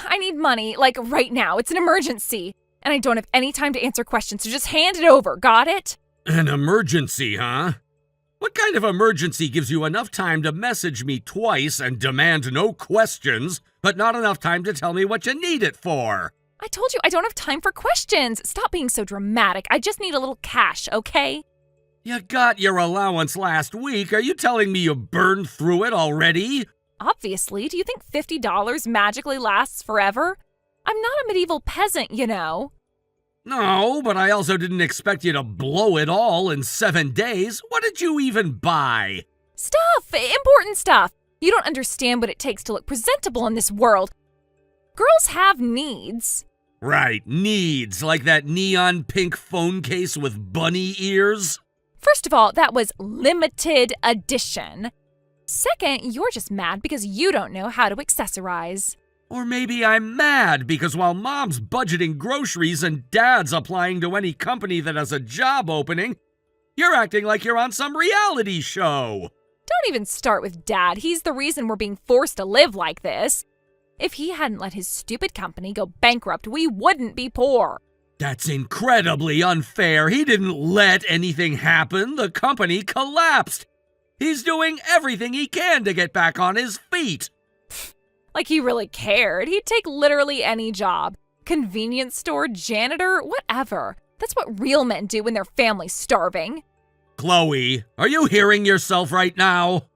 I need money, like right now. It's an emergency. And I don't have any time to answer questions, so just hand it over. Got it? An emergency, huh? What kind of emergency gives you enough time to message me twice and demand no questions, but not enough time to tell me what you need it for? I told you I don't have time for questions. Stop being so dramatic. I just need a little cash, okay? You got your allowance last week. Are you telling me you burned through it already? Obviously. Do you think $50 magically lasts forever? I'm not a medieval peasant, you know. No, but I also didn't expect you to blow it all in 7 days. What did you even buy? Stuff! Important stuff. You don't understand what it takes to look presentable in this world. Girls have needs. Right, needs, like that neon pink phone case with bunny ears. First of all, that was limited edition. Second, you're just mad because you don't know how to accessorize. Or maybe I'm mad because while Mom's budgeting groceries and Dad's applying to any company that has a job opening, you're acting like you're on some reality show. Don't even start with Dad. He's the reason we're being forced to live like this. If he hadn't let his stupid company go bankrupt, we wouldn't be poor. That's incredibly unfair. He didn't let anything happen. The company collapsed. He's doing everything he can to get back on his feet. Like he really cared. He'd take literally any job. Convenience store, janitor, whatever. That's what real men do when their family's starving. Chloe, are you hearing yourself right now?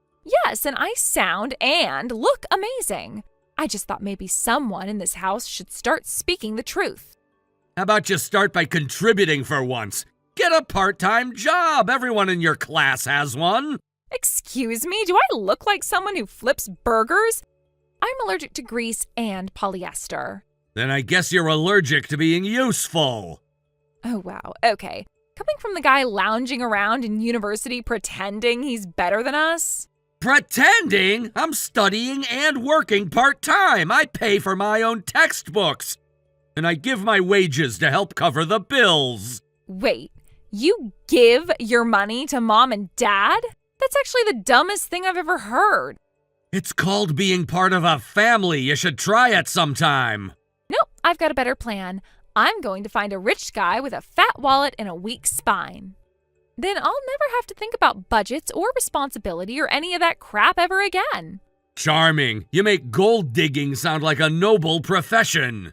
Yes, and I sound and look amazing. I just thought maybe someone in this house should start speaking the truth. How about you start by contributing for once? Get a part-time job. Everyone in your class has one. Excuse me, do I look like someone who flips burgers? I'm allergic to grease and polyester. Then I guess you're allergic to being useful. Oh, wow. Okay. Coming from the guy lounging around in university pretending he's better than us? Pretending? I'm studying and working part-time. I pay for my own textbooks. And I give my wages to help cover the bills. Wait, you give your money to Mom and Dad? That's actually the dumbest thing I've ever heard. It's called being part of a family. You should try it sometime. Nope, I've got a better plan. I'm going to find a rich guy with a fat wallet and a weak spine. Then I'll never have to think about budgets or responsibility or any of that crap ever again. Charming. You make gold digging sound like a noble profession.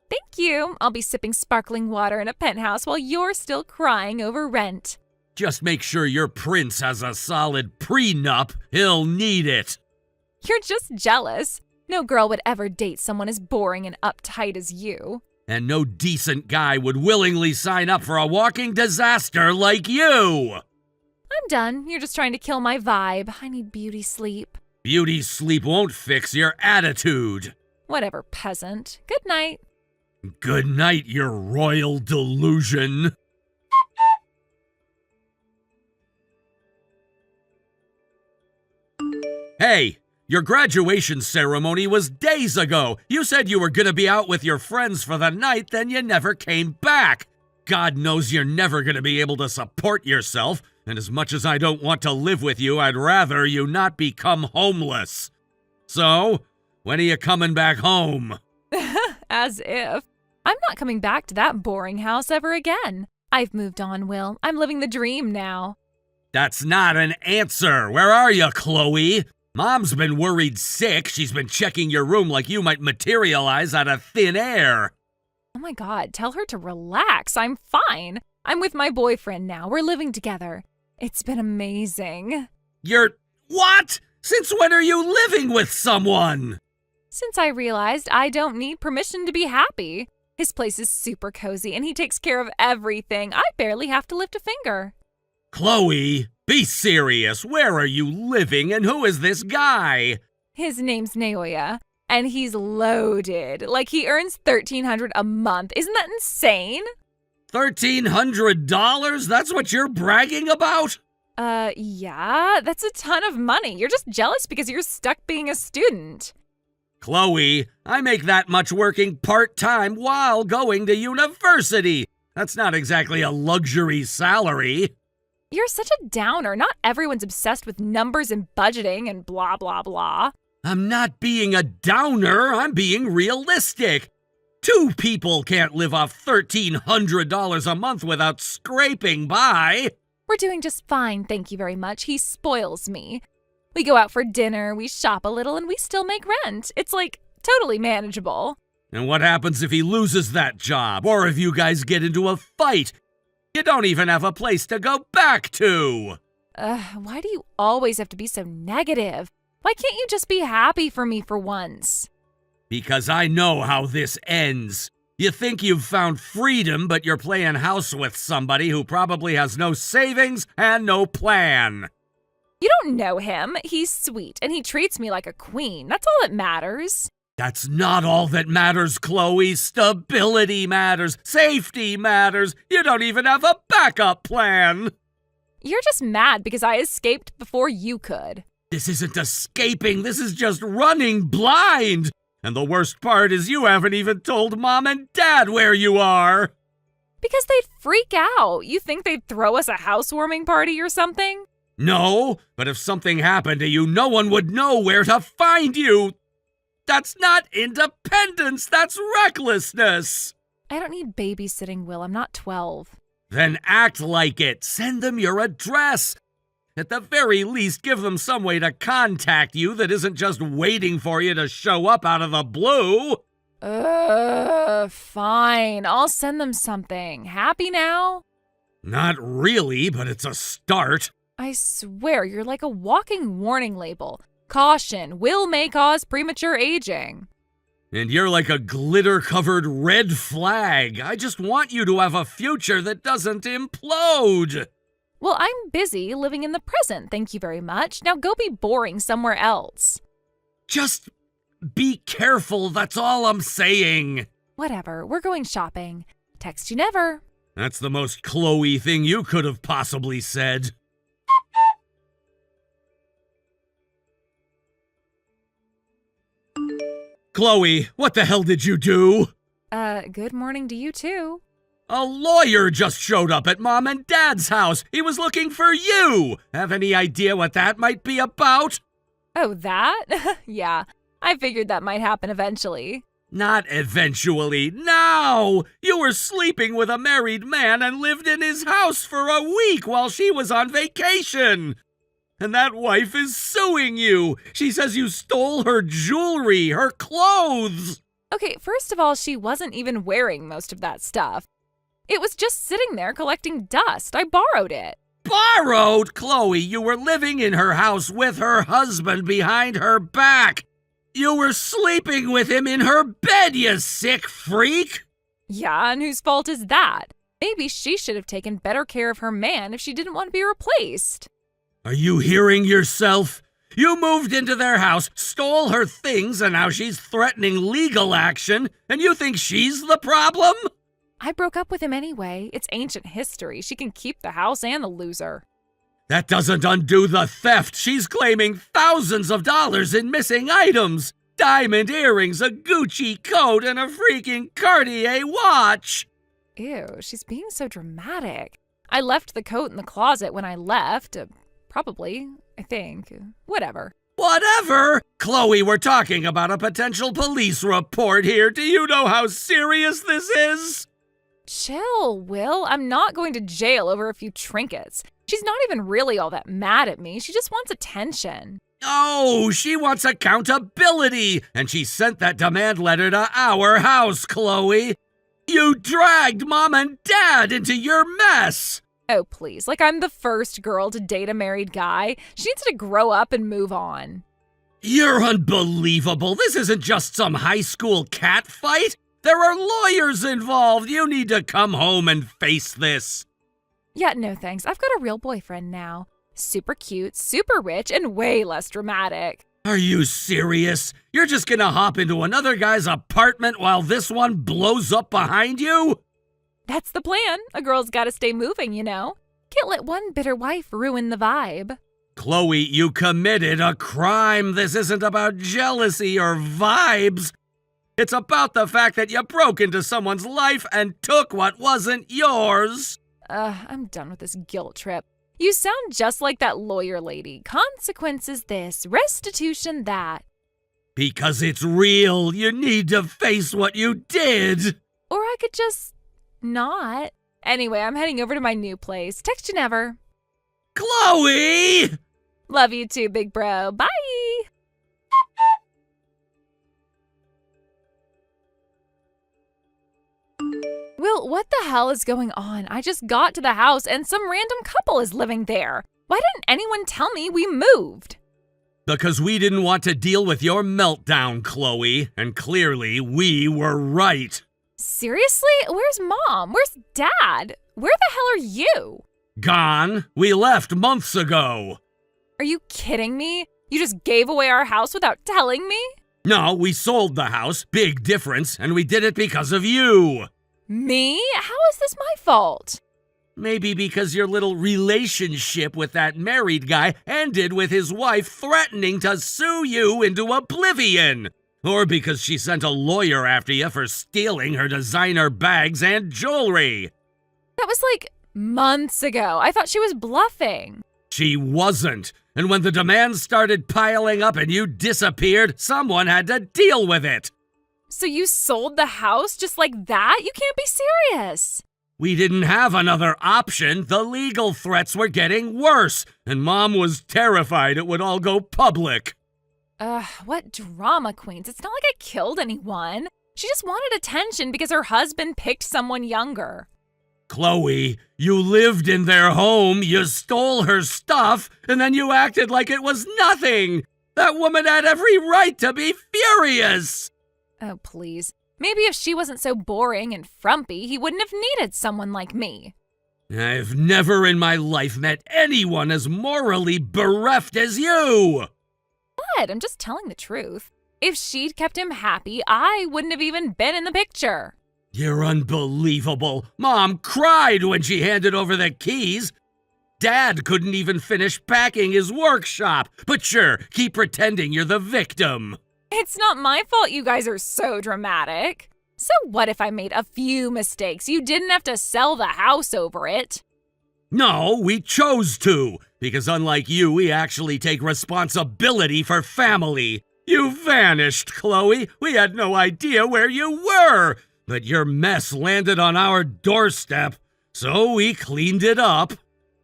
Thank you. I'll be sipping sparkling water in a penthouse while you're still crying over rent. Just make sure your prince has a solid prenup. He'll need it. You're just jealous. No girl would ever date someone as boring and uptight as you. And no decent guy would willingly sign up for a walking disaster like you. I'm done. You're just trying to kill my vibe. I need beauty sleep. Beauty sleep won't fix your attitude. Whatever, peasant. Good night. Good night, your royal delusion. Hey, your graduation ceremony was days ago. You said you were gonna be out with your friends for the night, then you never came back. God knows you're never gonna be able to support yourself, and as much as I don't want to live with you, I'd rather you not become homeless. So, when are you coming back home? As if. I'm not coming back to that boring house ever again. I've moved on, Will. I'm living the dream now. That's not an answer. Where are you, Chloe? Mom's been worried sick. She's been checking your room like you might materialize out of thin air. Oh my God, tell her to relax. I'm fine. I'm with my boyfriend now. We're living together. It's been amazing. You're... what? Since when are you living with someone? Since I realized I don't need permission to be happy. His place is super cozy and he takes care of everything. I barely have to lift a finger. Chloe, be serious. Where are you living and who is this guy? His name's Naoya, and he's loaded. Like he earns $1,300 a month. Isn't that insane? $1,300? That's what you're bragging about? Yeah, that's a ton of money. You're just jealous because you're stuck being a student. Chloe, I make that much working part-time while going to university. That's not exactly a luxury salary. You're such a downer. Not everyone's obsessed with numbers and budgeting and blah, blah, blah. I'm not being a downer, I'm being realistic. 2 people can't live off $1,300 a month without scraping by. We're doing just fine, thank you very much. He spoils me. We go out for dinner, we shop a little, and we still make rent. It's like totally manageable. And what happens if he loses that job, or if you guys get into a fight? You don't even have a place to go back to. Why do you always have to be so negative? Why can't you just be happy for me for once? Because I know how this ends. You think you've found freedom, but you're playing house with somebody who probably has no savings and no plan. You don't know him. He's sweet, and he treats me like a queen. That's all that matters. That's not all that matters, Chloe. Stability matters. Safety matters. You don't even have a backup plan. You're just mad because I escaped before you could. This isn't escaping. This is just running blind. And the worst part is you haven't even told Mom and Dad where you are. Because they'd freak out. You think they'd throw us a housewarming party or something? No, but if something happened to you, no one would know where to find you. That's not independence, that's recklessness. I don't need babysitting, Will. I'm not 12. Then act like it. Send them your address. At the very least, give them some way to contact you that isn't just waiting for you to show up out of the blue. Fine. I'll send them something. Happy now? Not really, but it's a start. I swear, you're like a walking warning label. Caution, will may cause premature aging. And you're like a glitter-covered red flag. I just want you to have a future that doesn't implode. Well, I'm busy living in the present, thank you very much. Now go be boring somewhere else. Just be careful, that's all I'm saying. Whatever, we're going shopping. Text you never. That's the most Chloe thing you could have possibly said. Chloe, what the hell did you do? Good morning to you too. A lawyer just showed up at Mom and Dad's house. He was looking for you. Have any idea what that might be about? Oh, that? Yeah, I figured that might happen eventually. Not eventually, now! You were sleeping with a married man and lived in his house for a week while she was on vacation. And that wife is suing you. She says you stole her jewelry, her clothes. Okay, first of all, she wasn't even wearing most of that stuff. It was just sitting there collecting dust. I borrowed it. Borrowed? Chloe, you were living in her house with her husband behind her back. You were sleeping with him in her bed, you sick freak. Yeah, and whose fault is that? Maybe she should have taken better care of her man if she didn't want to be replaced. Are you hearing yourself? You moved into their house, stole her things, and now she's threatening legal action, and you think she's the problem? I broke up with him anyway. It's ancient history. She can keep the house and the loser. That doesn't undo the theft. She's claiming thousands of dollars in missing items. Diamond earrings, a Gucci coat, and a freaking Cartier watch. Ew, she's being so dramatic. I left the coat in the closet when I left. Probably, I think. Whatever. Whatever! Chloe, we're talking about a potential police report here. Do you know how serious this is? Chill, Will. I'm not going to jail over a few trinkets. She's not even really all that mad at me. She just wants attention. Oh, she wants accountability, and she sent that demand letter to our house, Chloe. You dragged Mom and Dad into your mess. Oh, please. Like I'm the first girl to date a married guy. She needs to grow up and move on. You're unbelievable. This isn't just some high school cat fight. There are lawyers involved. You need to come home and face this. Yeah, no thanks. I've got a real boyfriend now. Super cute, super rich, and way less dramatic. Are you serious? You're just gonna hop into another guy's apartment while this one blows up behind you? That's the plan. A girl's gotta stay moving, you know. Can't let one bitter wife ruin the vibe. Chloe, you committed a crime. This isn't about jealousy or vibes. It's about the fact that you broke into someone's life and took what wasn't yours. I'm done with this guilt trip. You sound just like that lawyer lady. Consequences this, restitution that. Because it's real. You need to face what you did. Or I could just not. Anyway, I'm heading over to my new place. Text you never. Chloe! Love you too, big bro. Bye! Will, what the hell is going on? I just got to the house and some random couple is living there. Why didn't anyone tell me we moved? Because we didn't want to deal with your meltdown, Chloe, and clearly we were right. Seriously? Where's Mom? Where's Dad? Where the hell are you? Gone. We left months ago. Are you kidding me? You just gave away our house without telling me? No, we sold the house. Big difference, and we did it because of you. Me? How is this my fault? Maybe because your little relationship with that married guy ended with his wife threatening to sue you into oblivion. Or because she sent a lawyer after you for stealing her designer bags and jewelry. That was like months ago. I thought she was bluffing. She wasn't. And when the demands started piling up and you disappeared, someone had to deal with it. So you sold the house just like that? You can't be serious. We didn't have another option. The legal threats were getting worse, and Mom was terrified it would all go public. What drama queens. It's not like I killed anyone. She just wanted attention because her husband picked someone younger. Chloe, you lived in their home, you stole her stuff, and then you acted like it was nothing. That woman had every right to be furious. Oh, please. Maybe if she wasn't so boring and frumpy, he wouldn't have needed someone like me. I've never in my life met anyone as morally bereft as you. What? I'm just telling the truth. If she'd kept him happy, I wouldn't have even been in the picture. You're unbelievable. Mom cried when she handed over the keys. Dad couldn't even finish packing his workshop. But sure, keep pretending you're the victim. It's not my fault you guys are so dramatic. So what if I made a few mistakes? You didn't have to sell the house over it. No, we chose to. Because unlike you, we actually take responsibility for family. You vanished, Chloe. We had no idea where you were. But your mess landed on our doorstep, so we cleaned it up.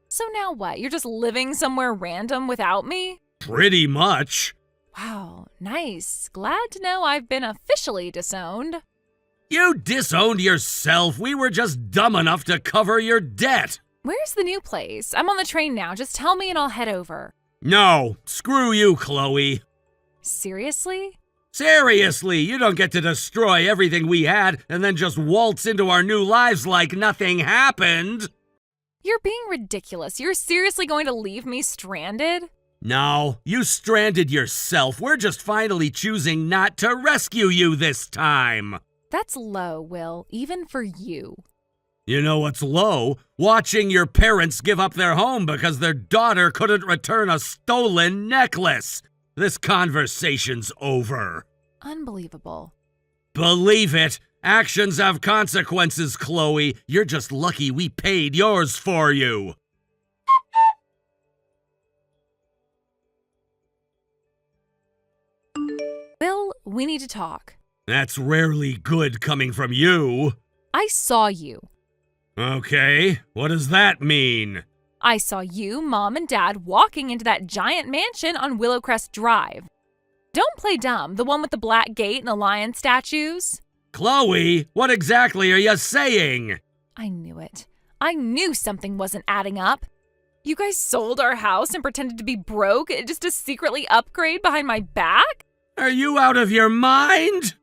So now what? You're just living somewhere random without me? Pretty much. Wow, nice. Glad to know I've been officially disowned. You disowned yourself. We were just dumb enough to cover your debt. Where's the new place? I'm on the train now. Just tell me and I'll head over. No, screw you, Chloe. Seriously? Seriously, you don't get to destroy everything we had and then just waltz into our new lives like nothing happened. You're being ridiculous. You're seriously going to leave me stranded? No, you stranded yourself. We're just finally choosing not to rescue you this time. That's low, Will, even for you. You know what's low? Watching your parents give up their home because their daughter couldn't return a stolen necklace. This conversation's over. Unbelievable. Believe it. Actions have consequences, Chloe. You're just lucky we paid yours for you. Will, we need to talk. That's rarely good coming from you. I saw you. Okay, what does that mean? I saw you, Mom, and Dad walking into that giant mansion on Willowcrest Drive. Don't play dumb, the one with the black gate and the lion statues. Chloe, what exactly are you saying? I knew it. I knew something wasn't adding up. You guys sold our house and pretended to be broke just to secretly upgrade behind my back? Are you out of your mind?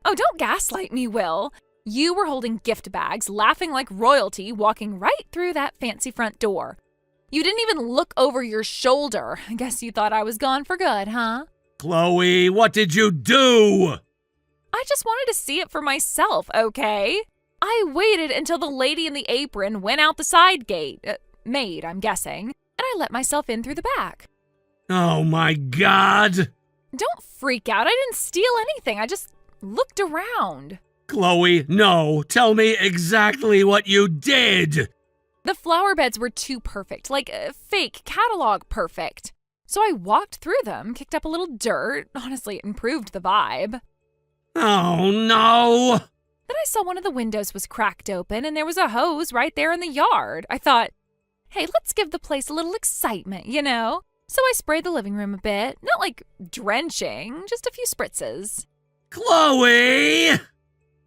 Oh, don't gaslight me, Will. You were holding gift bags, laughing like royalty, walking right through that fancy front door. You didn't even look over your shoulder. I guess you thought I was gone for good, huh? Chloe, what did you do? I just wanted to see it for myself, okay? I waited until the lady in the apron went out the side gate. Maid, I'm guessing. And I let myself in through the back. Oh my God. Don't freak out. I didn't steal anything. I just looked around. Chloe, no. Tell me exactly what you did. The flower beds were too perfect, like fake catalog perfect. So I walked through them, kicked up a little dirt. Honestly, it improved the vibe. Oh no! Then I saw one of the windows was cracked open and there was a hose right there in the yard. I thought, hey, let's give the place a little excitement, you know? So I sprayed the living room a bit. Not like drenching, just a few spritzes. Chloe!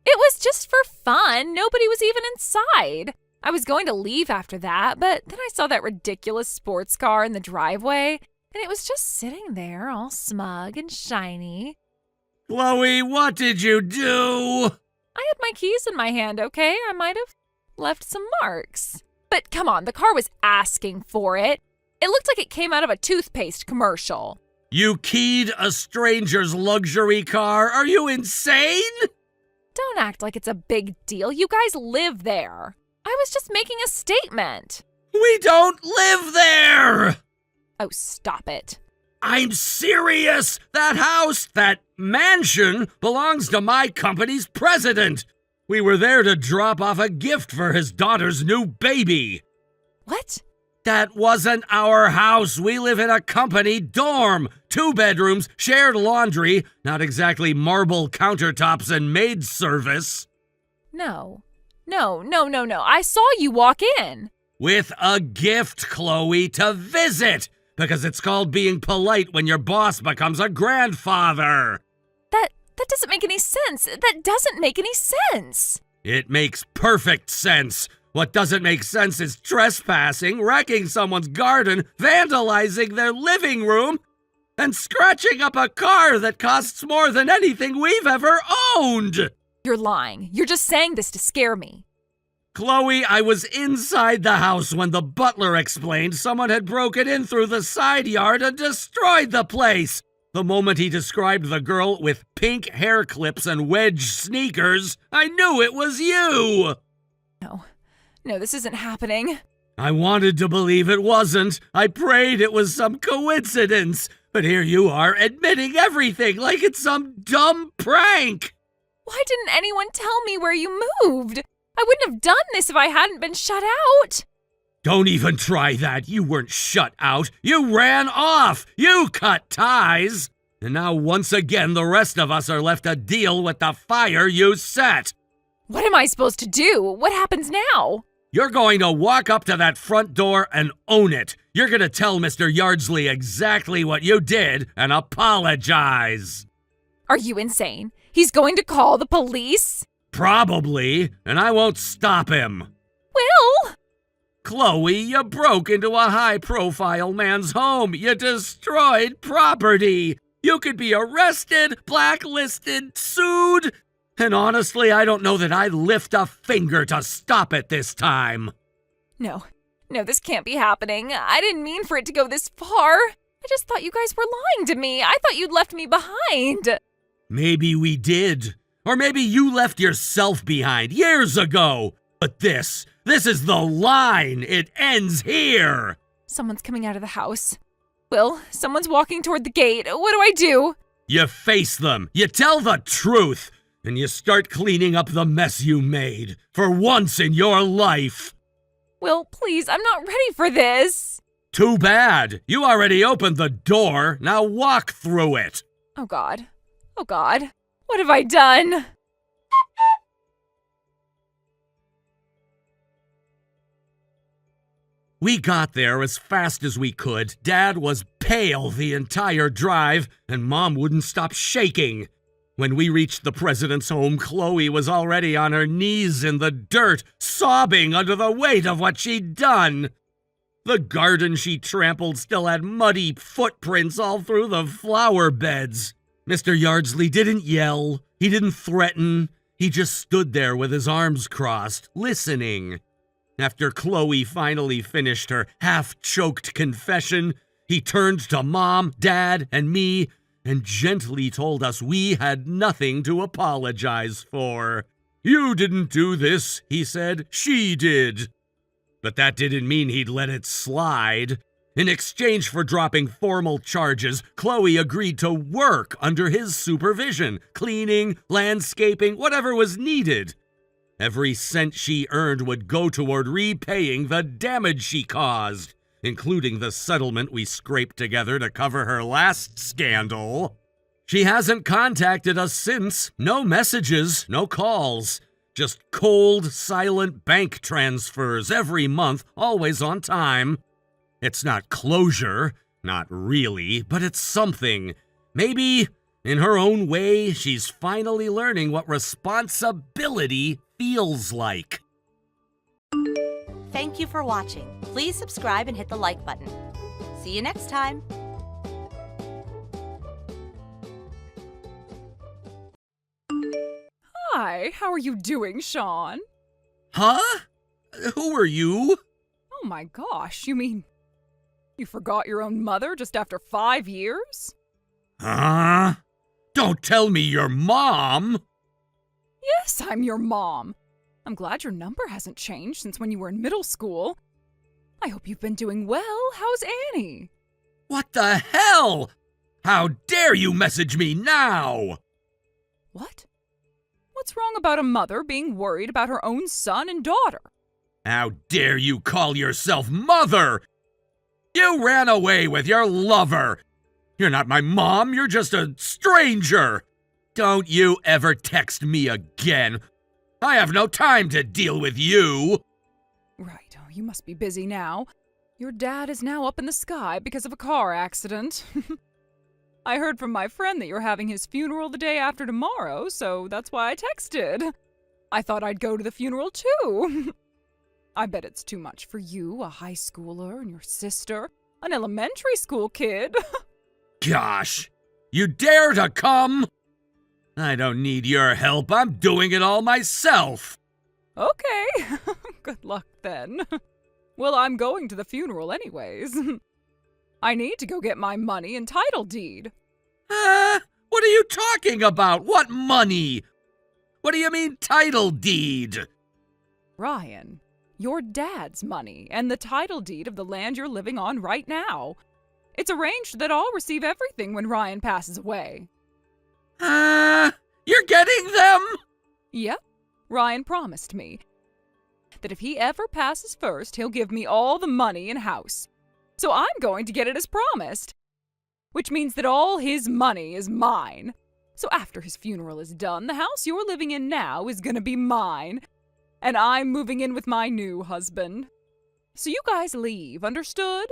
It was just for fun. Nobody was even inside. I was going to leave after that, but then I saw that ridiculous sports car in the driveway, and it was just sitting there all smug and shiny. Chloe, what did you do? I had my keys in my hand, okay? I might have left some marks. But come on, the car was asking for it. It looked like it came out of a toothpaste commercial. You keyed a stranger's luxury car? Are you insane? Don't act like it's a big deal. You guys live there. I was just making a statement. We don't live there! Oh, stop it. I'm serious! That house, that mansion, belongs to my company's president. We were there to drop off a gift for his daughter's new baby. What? That wasn't our house. We live in a company dorm. 2 bedrooms, shared laundry, not exactly marble countertops and maid service. No. I saw you walk in. With a gift, Chloe, to visit. Because it's called being polite when your boss becomes a grandfather. That doesn't make any sense. That doesn't make any sense. It makes perfect sense. What doesn't make sense is trespassing, wrecking someone's garden, vandalizing their living room, and scratching up a car that costs more than anything we've ever owned. You're lying. You're just saying this to scare me. Chloe, I was inside the house when the butler explained someone had broken in through the side yard and destroyed the place. The moment he described the girl with pink hair clips and wedge sneakers, I knew it was you. No, this isn't happening. I wanted to believe it wasn't. I prayed it was some coincidence. But here you are admitting everything like it's some dumb prank. Why didn't anyone tell me where you moved? I wouldn't have done this if I hadn't been shut out. Don't even try that. You weren't shut out. You ran off. You cut ties. And now once again the rest of us are left to deal with the fire you set. What am I supposed to do? What happens now? You're going to walk up to that front door and own it. You're going to tell Mr. Yardsley exactly what you did and apologize. Are you insane? He's going to call the police? Probably, and I won't stop him. Will? Chloe, you broke into a high-profile man's home. You destroyed property. You could be arrested, blacklisted, sued. And honestly, I don't know that I'd lift a finger to stop it this time. No, this can't be happening. I didn't mean for it to go this far. I just thought you guys were lying to me. I thought you'd left me behind. Maybe we did. Or maybe you left yourself behind years ago. But this is the line. It ends here. Someone's coming out of the house. Will, someone's walking toward the gate. What do I do? You face them. You tell the truth. And you start cleaning up the mess you made. For once in your life. Will, please, I'm not ready for this. Too bad. You already opened the door. Now walk through it. Oh, God. What have I done? We got there as fast as we could. Dad was pale the entire drive, and Mom wouldn't stop shaking. When we reached the president's home, Chloe was already on her knees in the dirt, sobbing under the weight of what she'd done. The garden she trampled still had muddy footprints all through the flower beds. Mr. Yardsley didn't yell. He didn't threaten. He just stood there with his arms crossed, listening. After Chloe finally finished her half-choked confession, he turned to Mom, Dad, and me and gently told us we had nothing to apologize for. You didn't do this, he said. She did. But that didn't mean he'd let it slide. In exchange for dropping formal charges, Chloe agreed to work under his supervision, cleaning, landscaping, whatever was needed. Every cent she earned would go toward repaying the damage she caused. including the settlement we scraped together to cover her last scandal. She hasn't contacted us since. No messages, no calls. Just cold, silent bank transfers every month, always on time. It's not closure, not really, but it's something. Maybe, in her own way, she's finally learning what responsibility feels like. Thank you for watching. Please subscribe and hit the like button. See you next time. Hi, how are you doing, Sean? Huh? Who are you? Oh my gosh, you mean you forgot your own mother just after 5 years? Huh? Don't tell me your mom! Yes, I'm your mom. I'm glad your number hasn't changed since when you were in middle school. I hope you've been doing well. How's Annie? What the hell? How dare you message me now? What? What's wrong about a mother being worried about her own son and daughter? How dare you call yourself mother? You ran away with your lover. You're not my mom, you're just a stranger. Don't you ever text me again. I have no time to deal with you. Right, oh, you must be busy now. Your dad is now up in the sky because of a car accident. I heard from my friend that you're having his funeral the day after tomorrow, so that's why I texted. I thought I'd go to the funeral too. I bet it's too much for you, a high schooler, and your sister, an elementary school kid. Gosh, you dare to come? I don't need your help. I'm doing it all myself. Okay, good luck then. Well, I'm going to the funeral anyways. I need to go get my money and title deed. What are you talking about? What money? What do you mean title deed? Ryan, your dad's money and the title deed of the land you're living on right now. It's arranged that I'll receive everything when Ryan passes away. You're getting them? Yep. Ryan promised me that if he ever passes first, he'll give me all the money and house. So I'm going to get it as promised. Which means that all his money is mine. So after his funeral is done, the house you're living in now is gonna be mine. And I'm moving in with my new husband. So you guys leave, understood?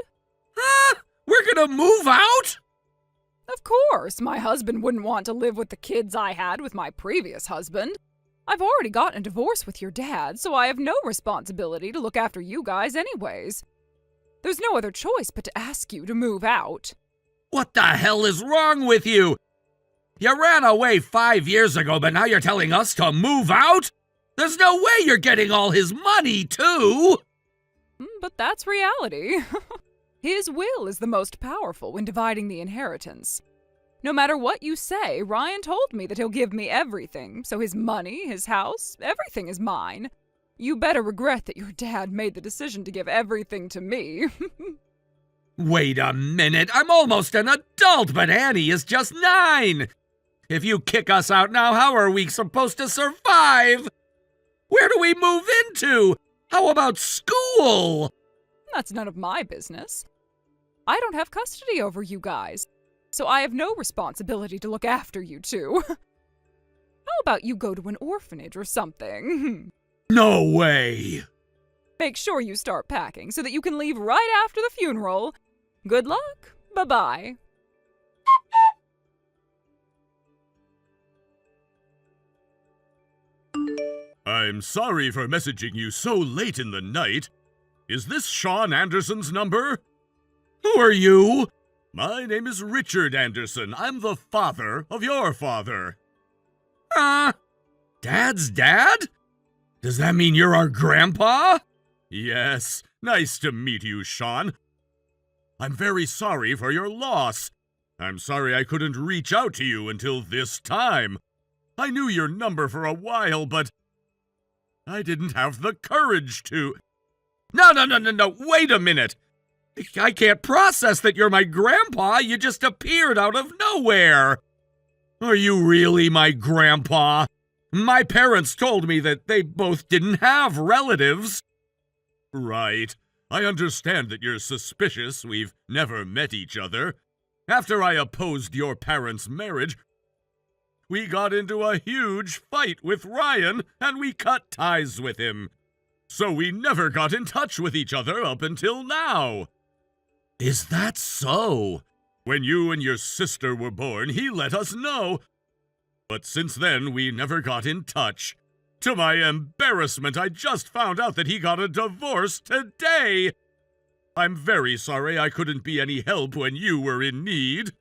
We're gonna move out? Of course, my husband wouldn't want to live with the kids I had with my previous husband. I've already gotten a divorce with your dad, so I have no responsibility to look after you guys anyways. There's no other choice but to ask you to move out. What the hell is wrong with you? You ran away 5 years ago, but now you're telling us to move out? There's no way you're getting all his money, too! But that's reality. His will is the most powerful when dividing the inheritance. No matter what you say, Ryan told me that he'll give me everything, so his money, his house, everything is mine. You better regret that your dad made the decision to give everything to me. Wait a minute, I'm almost an adult, but Annie is just 9! If you kick us out now, how are we supposed to survive? Where do we move into? How about school? That's none of my business. I don't have custody over you guys, so I have no responsibility to look after you two. How about you go to an orphanage or something? No way! Make sure you start packing so that you can leave right after the funeral. Good luck. Bye-bye. I'm sorry for messaging you so late in the night. Is this Sean Anderson's number? Who are you? My name is Richard Anderson. I'm the father of your father. Dad's dad? Does that mean you're our grandpa? Yes. Nice to meet you, Sean. I'm very sorry for your loss. I'm sorry I couldn't reach out to you until this time. I knew your number for a while, but I didn't have the courage to. No, wait a minute. I can't process that you're my grandpa. You just appeared out of nowhere. Are you really my grandpa? My parents told me that they both didn't have relatives. Right. I understand that you're suspicious we've never met each other. After I opposed your parents' marriage, we got into a huge fight with Ryan and we cut ties with him. So we never got in touch with each other up until now. Is that so? When you and your sister were born, he let us know. But since then, we never got in touch. To my embarrassment, I just found out that he got a divorce today. I'm very sorry I couldn't be any help when you were in need.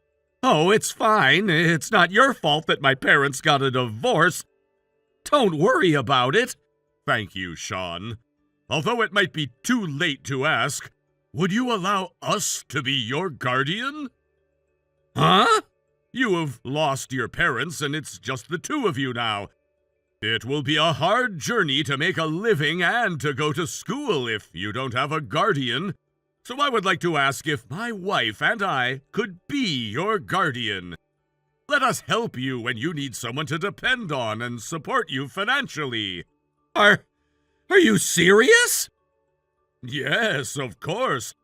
Oh, it's fine. It's not your fault that my parents got a divorce. Don't worry about it. Thank you, Sean. Although it might be too late to ask, would you allow us to be your guardian? Huh? You have lost your parents and it's just the two of you now. It will be a hard journey to make a living and to go to school if you don't have a guardian. So I would like to ask if my wife and I could be your guardian. Let us help you when you need someone to depend on and support you financially. Are you serious? Yes, of course.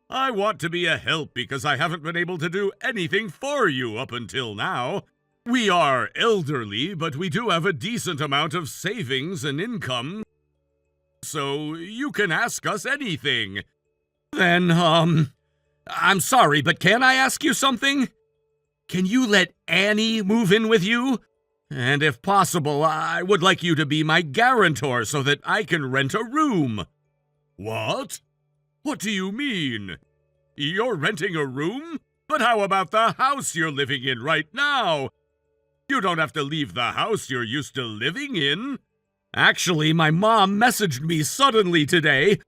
I want to be a help because I haven't been able to do anything for you up until now. We are elderly, but we do have a decent amount of savings and income. So you can ask us anything. Then, I'm sorry, but can I ask you something? Can you let Annie move in with you? And if possible, I would like you to be my guarantor so that I can rent a room. What? What do you mean? You're renting a room? But how about the house you're living in right now? You don't have to leave the house you're used to living in. Actually, my mom messaged me suddenly today,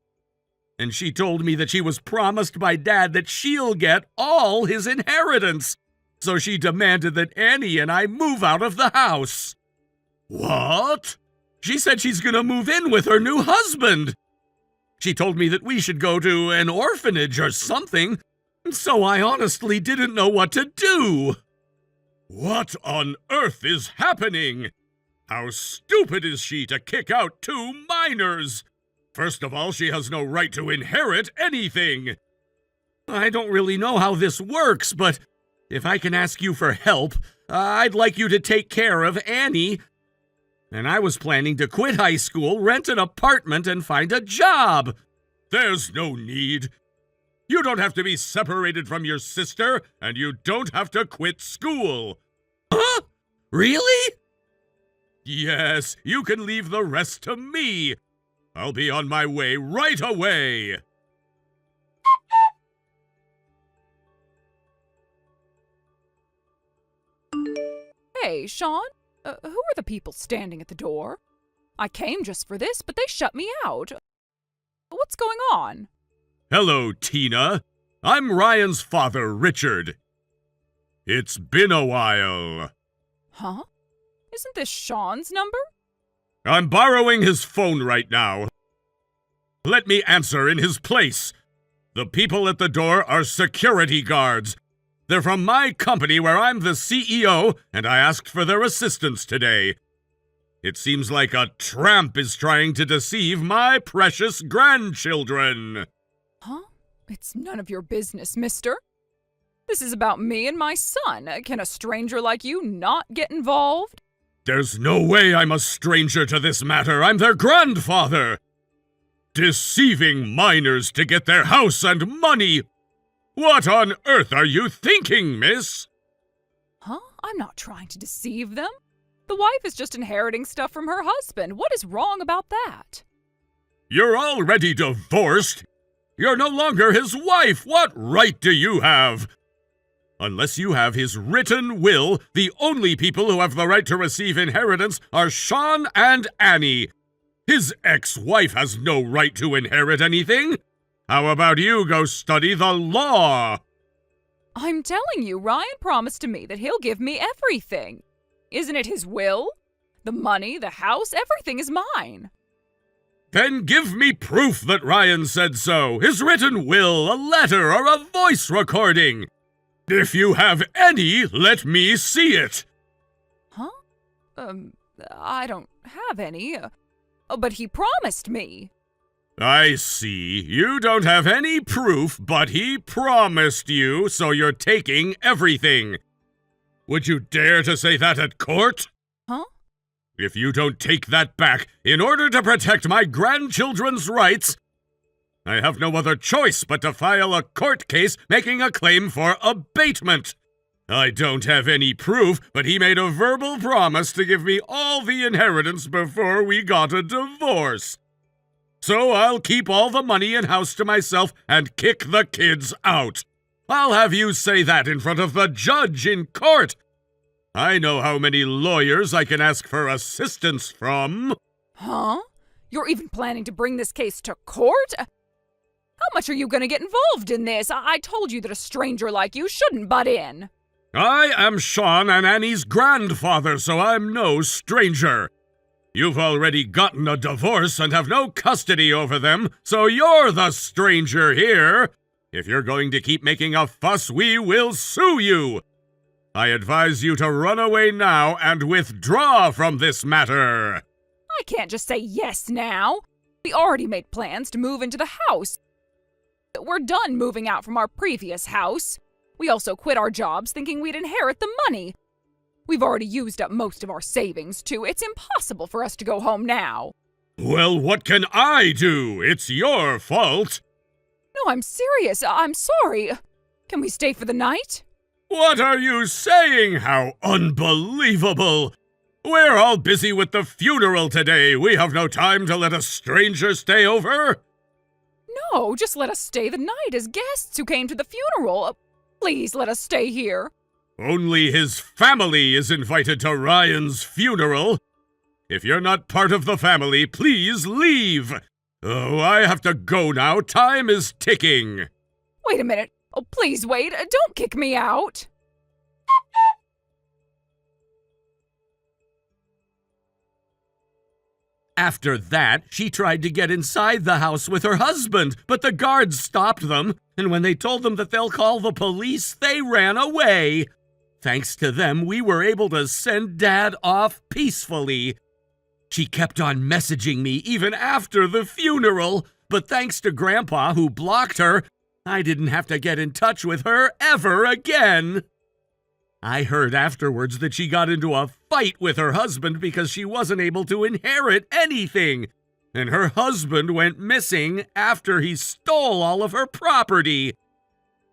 and she told me that she was promised by Dad that she'll get all his inheritance. So she demanded that Annie and I move out of the house. What? She said she's gonna move in with her new husband. She told me that we should go to an orphanage or something, so I honestly didn't know what to do. What on earth is happening? How stupid is she to kick out two minors? First of all, she has no right to inherit anything. I don't really know how this works, but if I can ask you for help, I'd like you to take care of Annie. And I was planning to quit high school, rent an apartment, and find a job. There's no need. You don't have to be separated from your sister, and you don't have to quit school. Huh? Really? Yes, you can leave the rest to me. I'll be on my way right away. Hey, Sean, who are the people standing at the door? I came just for this, but they shut me out. What's going on? Hello, Tina. I'm Ryan's father, Richard. It's been a while. Huh? Isn't this Sean's number? I'm borrowing his phone right now. Let me answer in his place. The people at the door are security guards. They're from my company where I'm the CEO, and I asked for their assistance today. It seems like a tramp is trying to deceive my precious grandchildren. Huh? It's none of your business, mister. This is about me and my son. Can a stranger like you not get involved? There's no way I'm a stranger to this matter. I'm their grandfather. Deceiving minors to get their house and money. What on earth are you thinking, miss? Huh? I'm not trying to deceive them. The wife is just inheriting stuff from her husband. What is wrong about that? You're already divorced. You're no longer his wife. What right do you have? Unless you have his written will, the only people who have the right to receive inheritance are Sean and Annie. His ex-wife has no right to inherit anything. How about you go study the law? I'm telling you, Ryan promised to me that he'll give me everything. Isn't it his will? The money, the house, everything is mine. Then give me proof that Ryan said so. His written will, a letter, or a voice recording. If you have any, let me see it. Huh? I don't have any. But he promised me. I see. You don't have any proof, but he promised you, so you're taking everything. Would you dare to say that at court? Huh? If you don't take that back, in order to protect my grandchildren's rights, I have no other choice but to file a court case making a claim for abatement. I don't have any proof, but he made a verbal promise to give me all the inheritance before we got a divorce. So I'll keep all the money and house to myself and kick the kids out. I'll have you say that in front of the judge in court. I know how many lawyers I can ask for assistance from. Huh? You're even planning to bring this case to court? How much are you going to get involved in this? I told you that a stranger like you shouldn't butt in. I am Sean and Annie's grandfather, so I'm no stranger. You've already gotten a divorce and have no custody over them, so you're the stranger here. If you're going to keep making a fuss, we will sue you. I advise you to run away now and withdraw from this matter. I can't just say yes now. We already made plans to move into the house. We're done moving out from our previous house. We also quit our jobs thinking we'd inherit the money. We've already used up most of our savings, too. It's impossible for us to go home now. Well, what can I do? It's your fault. No, I'm serious. I'm sorry. Can we stay for the night? What are you saying? How unbelievable! We're all busy with the funeral today. We have no time to let a stranger stay over. No, just let us stay the night as guests who came to the funeral. Please let us stay here. Only his family is invited to Ryan's funeral. If you're not part of the family, please leave. Oh, I have to go now. Time is ticking. Wait a minute. Oh, please wait. Don't kick me out. After that, she tried to get inside the house with her husband, but the guards stopped them, and when they told them that they'll call the police, they ran away. Thanks to them, we were able to send Dad off peacefully. She kept on messaging me even after the funeral, but thanks to Grandpa, who blocked her, I didn't have to get in touch with her ever again. I heard afterwards that she got into a fight with her husband because she wasn't able to inherit anything, and her husband went missing after he stole all of her property.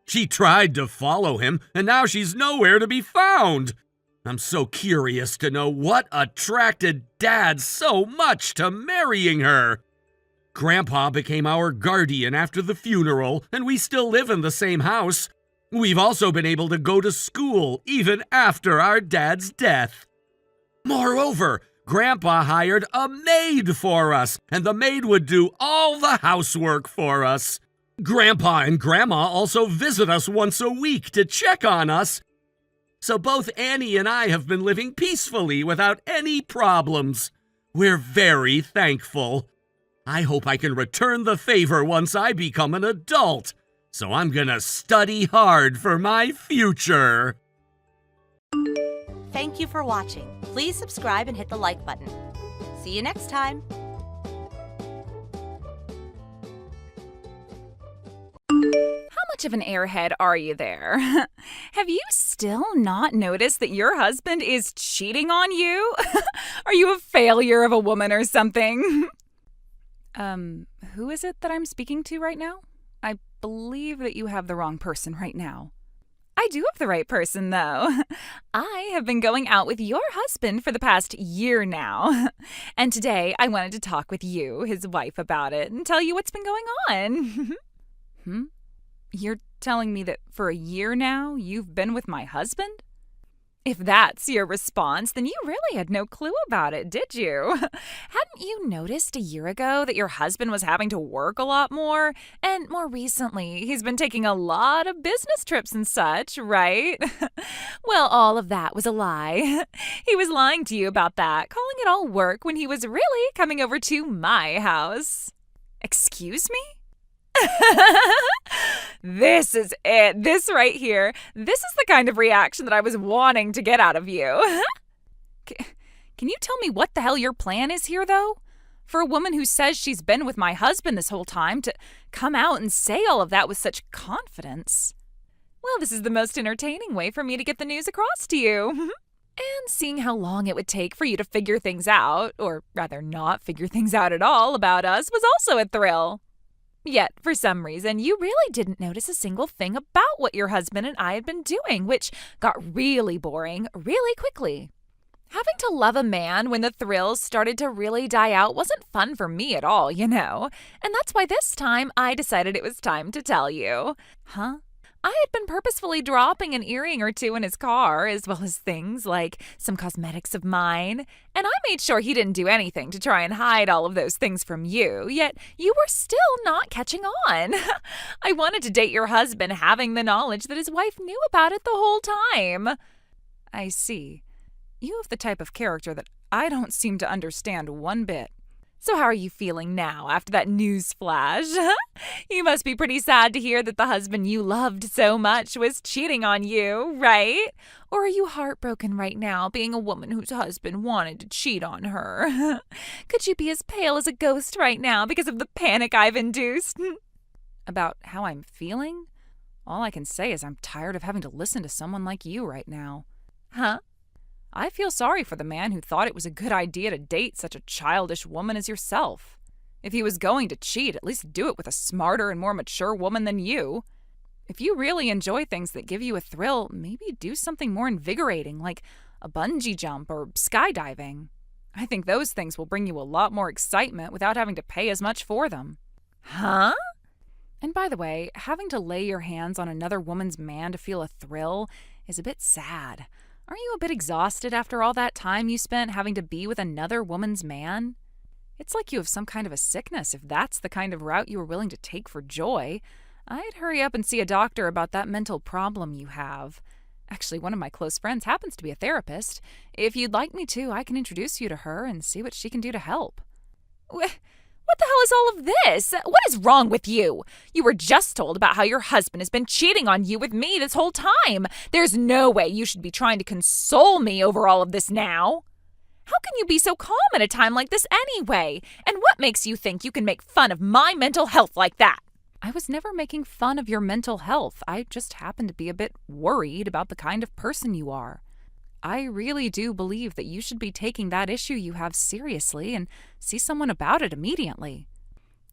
She tried to follow him, and now she's nowhere to be found. I'm so curious to know what attracted Dad so much to marrying her. Grandpa became our guardian after the funeral, and we still live in the same house. We've also been able to go to school even after our dad's death. Moreover, Grandpa hired a maid for us, and the maid would do all the housework for us. Grandpa and Grandma also visit us once a week to check on us. So both Annie and I have been living peacefully without any problems. We're very thankful. I hope I can return the favor once I become an adult. So I'm gonna study hard for my future. Thank you for watching. Please subscribe and hit the like button. See you next time. How much of an airhead are you there? Have you still not noticed that your husband is cheating on you? Are you a failure of a woman or something? Who is it that I'm speaking to right now? I believe that you have the wrong person right now. I do have the right person, though. I have been going out with your husband for the past year now. And today I wanted to talk with you, his wife, about it and tell you what's been going on. You're telling me that for a year now you've been with my husband? If that's your response, then you really had no clue about it, did you? Hadn't you noticed a year ago that your husband was having to work a lot more? And more recently, he's been taking a lot of business trips and such, right? Well, all of that was a lie. He was lying to you about that, calling it all work when he was really coming over to my house. Excuse me? This is it. This right here. This is the kind of reaction that I was wanting to get out of you. Can you tell me what the hell your plan is here, though? For a woman who says she's been with my husband this whole time to come out and say all of that with such confidence. Well, this is the most entertaining way for me to get the news across to you. And seeing how long it would take for you to figure things out, or rather not figure things out at all about us, was also a thrill. Yet, for some reason, you really didn't notice a single thing about what your husband and I had been doing, which got really boring really quickly. Having to love a man when the thrills started to really die out wasn't fun for me at all, you know. And that's why this time I decided it was time to tell you. Huh? I had been purposefully dropping an earring or two in his car, as well as things like some cosmetics of mine, and I made sure he didn't do anything to try and hide all of those things from you, yet you were still not catching on. I wanted to date your husband having the knowledge that his wife knew about it the whole time. I see. You have the type of character that I don't seem to understand one bit. So how are you feeling now after that news flash? You must be pretty sad to hear that the husband you loved so much was cheating on you, right? Or are you heartbroken right now being a woman whose husband wanted to cheat on her? Could you be as pale as a ghost right now because of the panic I've induced? About how I'm feeling? All I can say is I'm tired of having to listen to someone like you right now. Huh? I feel sorry for the man who thought it was a good idea to date such a childish woman as yourself. If he was going to cheat, at least do it with a smarter and more mature woman than you. If you really enjoy things that give you a thrill, maybe do something more invigorating, like a bungee jump or skydiving. I think those things will bring you a lot more excitement without having to pay as much for them. Huh? And by the way, having to lay your hands on another woman's man to feel a thrill is a bit sad. Aren't you a bit exhausted after all that time you spent having to be with another woman's man? It's like you have some kind of a sickness if that's the kind of route you were willing to take for joy. I'd hurry up and see a doctor about that mental problem you have. Actually, one of my close friends happens to be a therapist. If you'd like me to, I can introduce you to her and see what she can do to help. What the hell is all of this? What is wrong with you? You were just told about how your husband has been cheating on you with me this whole time. There's no way you should be trying to console me over all of this now. How can you be so calm at a time like this anyway? And what makes you think you can make fun of my mental health like that? I was never making fun of your mental health. I just happened to be a bit worried about the kind of person you are. I really do believe that you should be taking that issue you have seriously and see someone about it immediately.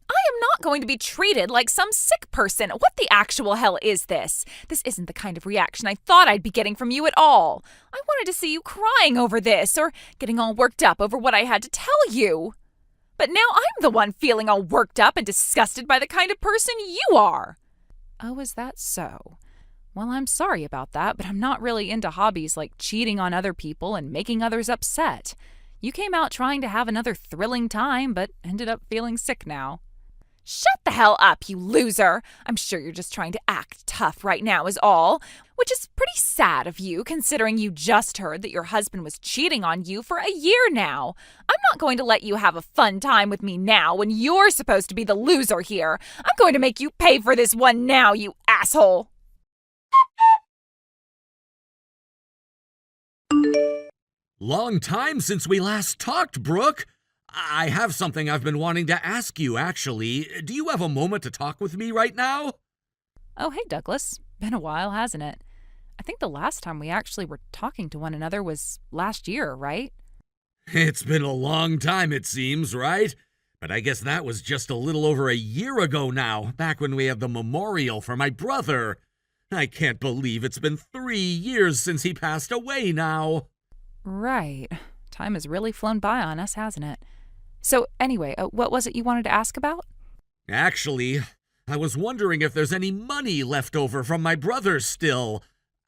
I am not going to be treated like some sick person. What the actual hell is this? This isn't the kind of reaction I thought I'd be getting from you at all. I wanted to see you crying over this or getting all worked up over what I had to tell you. But now I'm the one feeling all worked up and disgusted by the kind of person you are. Oh, is that so? Well, I'm sorry about that, but I'm not really into hobbies like cheating on other people and making others upset. You came out trying to have another thrilling time, but ended up feeling sick now. Shut the hell up, you loser! I'm sure you're just trying to act tough right now is all, which is pretty sad of you considering you just heard that your husband was cheating on you for a year now. I'm not going to let you have a fun time with me now when you're supposed to be the loser here. I'm going to make you pay for this one now, you asshole! Long time since we last talked, Brooke. I have something I've been wanting to ask you, actually. Do you have a moment to talk with me right now? Oh, hey, Douglas. Been a while, hasn't it? I think the last time we actually were talking to one another was last year, right? It's been a long time, it seems, right? But I guess that was just a little over a year ago now, back when we had the memorial for my brother. I can't believe it's been 3 years since he passed away now. Right. Time has really flown by on us, hasn't it? So anyway, what was it you wanted to ask about? Actually, I was wondering if there's any money left over from my brother still.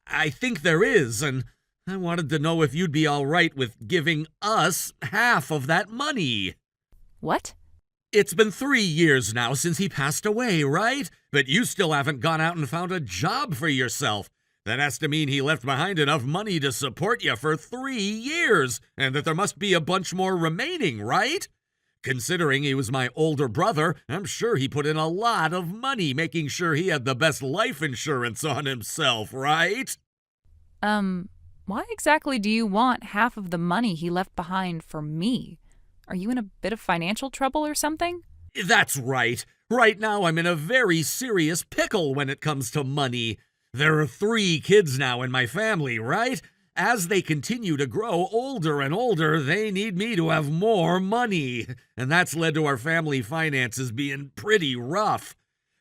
I think there is, and I wanted to know if you'd be all right with giving us half of that money. What? It's been 3 years now since he passed away, right? But you still haven't gone out and found a job for yourself. That has to mean he left behind enough money to support you for 3 years, and that there must be a bunch more remaining, right? Considering he was my older brother, I'm sure he put in a lot of money making sure he had the best life insurance on himself, right? Why exactly do you want half of the money he left behind for me? Are you in a bit of financial trouble or something? That's right. Right now I'm in a very serious pickle when it comes to money. There are 3 kids now in my family, right? As they continue to grow older and older, they need me to have more money. And that's led to our family finances being pretty rough.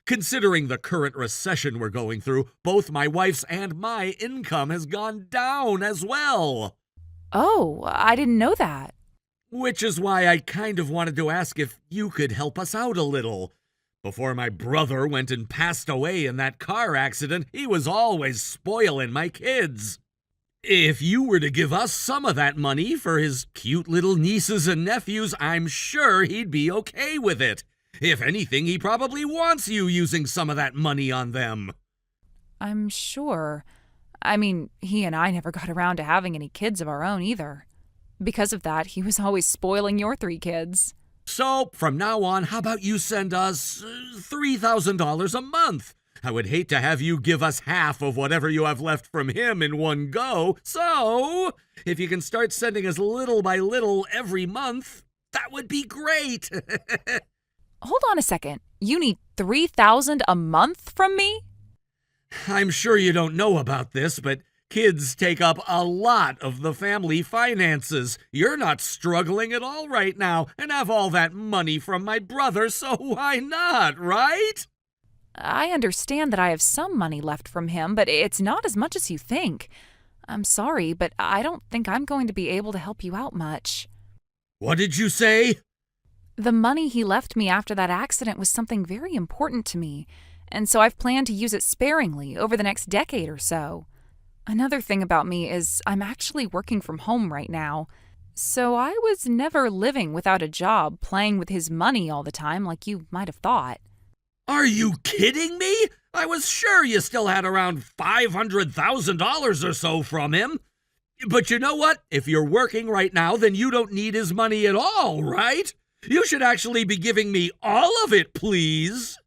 Considering the current recession we're going through, both my wife's and my income has gone down as well. Oh, I didn't know that. Which is why I kind of wanted to ask if you could help us out a little. Before my brother went and passed away in that car accident, he was always spoiling my kids. If you were to give us some of that money for his cute little nieces and nephews, I'm sure he'd be okay with it. If anything, he probably wants you using some of that money on them. I'm sure. I mean, he and I never got around to having any kids of our own either. Because of that, he was always spoiling your 3 kids. So, from now on, how about you send us $3,000 a month? I would hate to have you give us half of whatever you have left from him in one go. So, if you can start sending us little by little every month, that would be great. Hold on a second. You need $3,000 a month from me? I'm sure you don't know about this, but kids take up a lot of the family finances. You're not struggling at all right now and have all that money from my brother, so why not, right? I understand that I have some money left from him, but it's not as much as you think. I'm sorry, but I don't think I'm going to be able to help you out much. What did you say? The money he left me after that accident was something very important to me, and so I've planned to use it sparingly over the next decade or so. Another thing about me is I'm actually working from home right now, so I was never living without a job playing with his money all the time like you might have thought. Are you kidding me? I was sure you still had around $500,000 or so from him. But you know what? If you're working right now, then you don't need his money at all, right? You should actually be giving me all of it, please.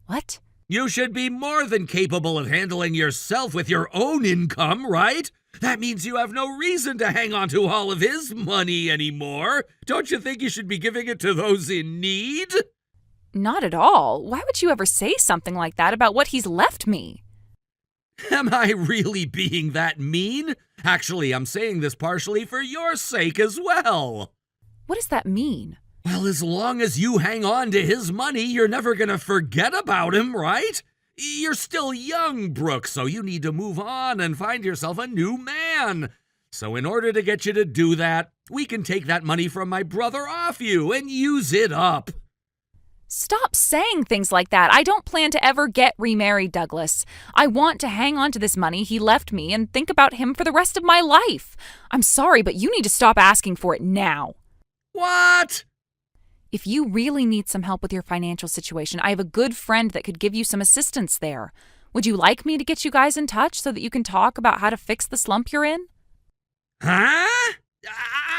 What? You should be more than capable of handling yourself with your own income, right? That means you have no reason to hang on to all of his money anymore. Don't you think you should be giving it to those in need? Not at all. Why would you ever say something like that about what he's left me? Am I really being that mean? Actually, I'm saying this partially for your sake as well. What does that mean? Well, as long as you hang on to his money, you're never gonna forget about him, right? You're still young, Brooke, so you need to move on and find yourself a new man. So in order to get you to do that, we can take that money from my brother off you and use it up. Stop saying things like that. I don't plan to ever get remarried, Douglas. I want to hang on to this money he left me and think about him for the rest of my life. I'm sorry, but you need to stop asking for it now. What? If you really need some help with your financial situation, I have a good friend that could give you some assistance there. Would you like me to get you guys in touch so that you can talk about how to fix the slump you're in? Huh?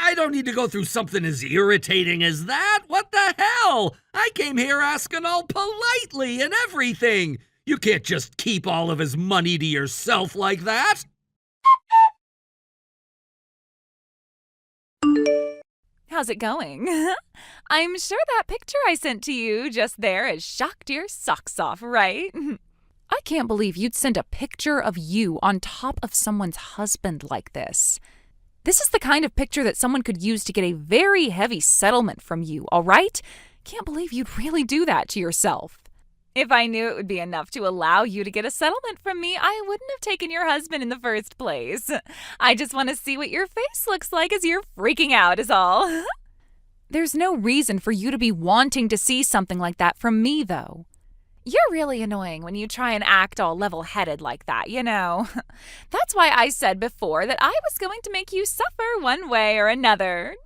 I don't need to go through something as irritating as that. What the hell? I came here asking all politely and everything. You can't just keep all of his money to yourself like that. How's it going? I'm sure that picture I sent to you just there has shocked your socks off, right? I can't believe you'd send a picture of you on top of someone's husband like this. This is the kind of picture that someone could use to get a very heavy settlement from you, all right? Can't believe you'd really do that to yourself. If I knew it would be enough to allow you to get a settlement from me, I wouldn't have taken your husband in the first place. I just want to see what your face looks like as you're freaking out is all. There's no reason for you to be wanting to see something like that from me, though. You're really annoying when you try and act all level-headed like that, you know. That's why I said before that I was going to make you suffer one way or another.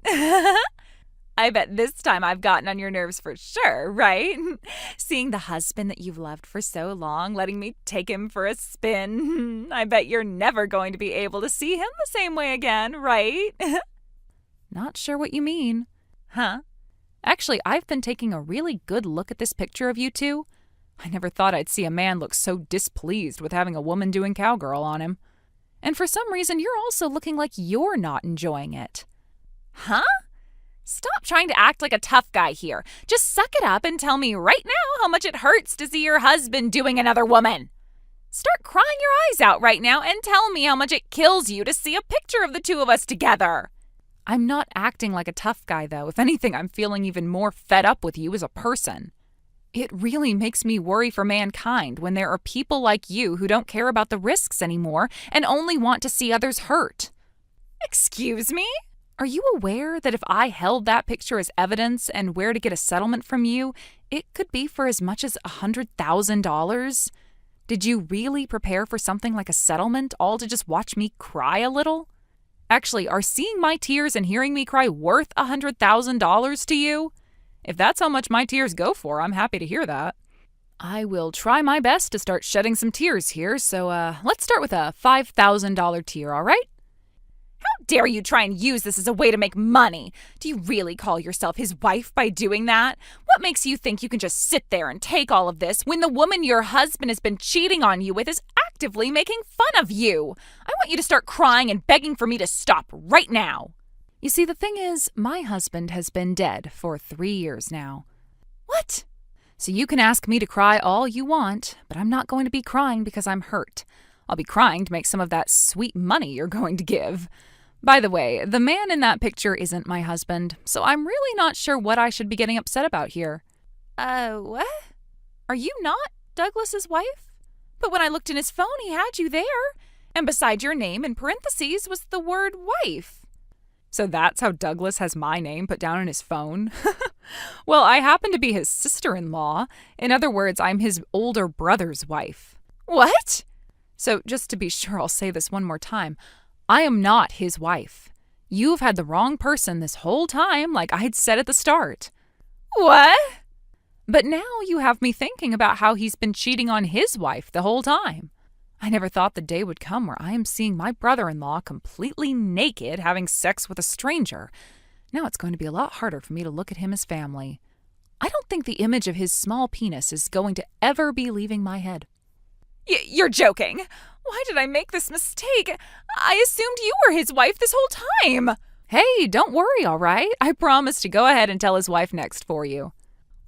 I bet this time I've gotten on your nerves for sure, right? Seeing the husband that you've loved for so long, letting me take him for a spin. I bet you're never going to be able to see him the same way again, right? Not sure what you mean. Huh? Actually, I've been taking a really good look at this picture of you two. I never thought I'd see a man look so displeased with having a woman doing cowgirl on him. And for some reason, you're also looking like you're not enjoying it. Huh? Stop trying to act like a tough guy here. Just suck it up and tell me right now how much it hurts to see your husband doing another woman. Start crying your eyes out right now and tell me how much it kills you to see a picture of the two of us together. I'm not acting like a tough guy, though. If anything, I'm feeling even more fed up with you as a person. It really makes me worry for mankind when there are people like you who don't care about the risks anymore and only want to see others hurt. Excuse me? Are you aware that if I held that picture as evidence and where to get a settlement from you, it could be for as much as $100,000? Did you really prepare for something like a settlement, all to just watch me cry a little? Actually, are seeing my tears and hearing me cry worth $100,000 to you? If that's how much my tears go for, I'm happy to hear that. I will try my best to start shedding some tears here, so let's start with a $5,000 tear, all right? How dare you try and use this as a way to make money? Do you really call yourself his wife by doing that? What makes you think you can just sit there and take all of this when the woman your husband has been cheating on you with is actively making fun of you? I want you to start crying and begging for me to stop right now. You see, the thing is, my husband has been dead for 3 years now. What? So you can ask me to cry all you want, but I'm not going to be crying because I'm hurt. I'll be crying to make some of that sweet money you're going to give. By the way, the man in that picture isn't my husband, so I'm really not sure what I should be getting upset about here. What? Are you not Douglas's wife? But when I looked in his phone, he had you there. And beside your name in parentheses was the word wife. So that's how Douglas has my name put down in his phone? Well, I happen to be his sister-in-law. In other words, I'm his older brother's wife. What? So just to be sure, I'll say this one more time. I am not his wife. You've had the wrong person this whole time, like I'd said at the start. What? But now you have me thinking about how he's been cheating on his wife the whole time. I never thought the day would come where I am seeing my brother-in-law completely naked having sex with a stranger. Now it's going to be a lot harder for me to look at him as family. I don't think the image of his small penis is going to ever be leaving my head. You're joking. Why did I make this mistake? I assumed you were his wife this whole time. Hey, don't worry, all right? I promise to go ahead and tell his wife next for you.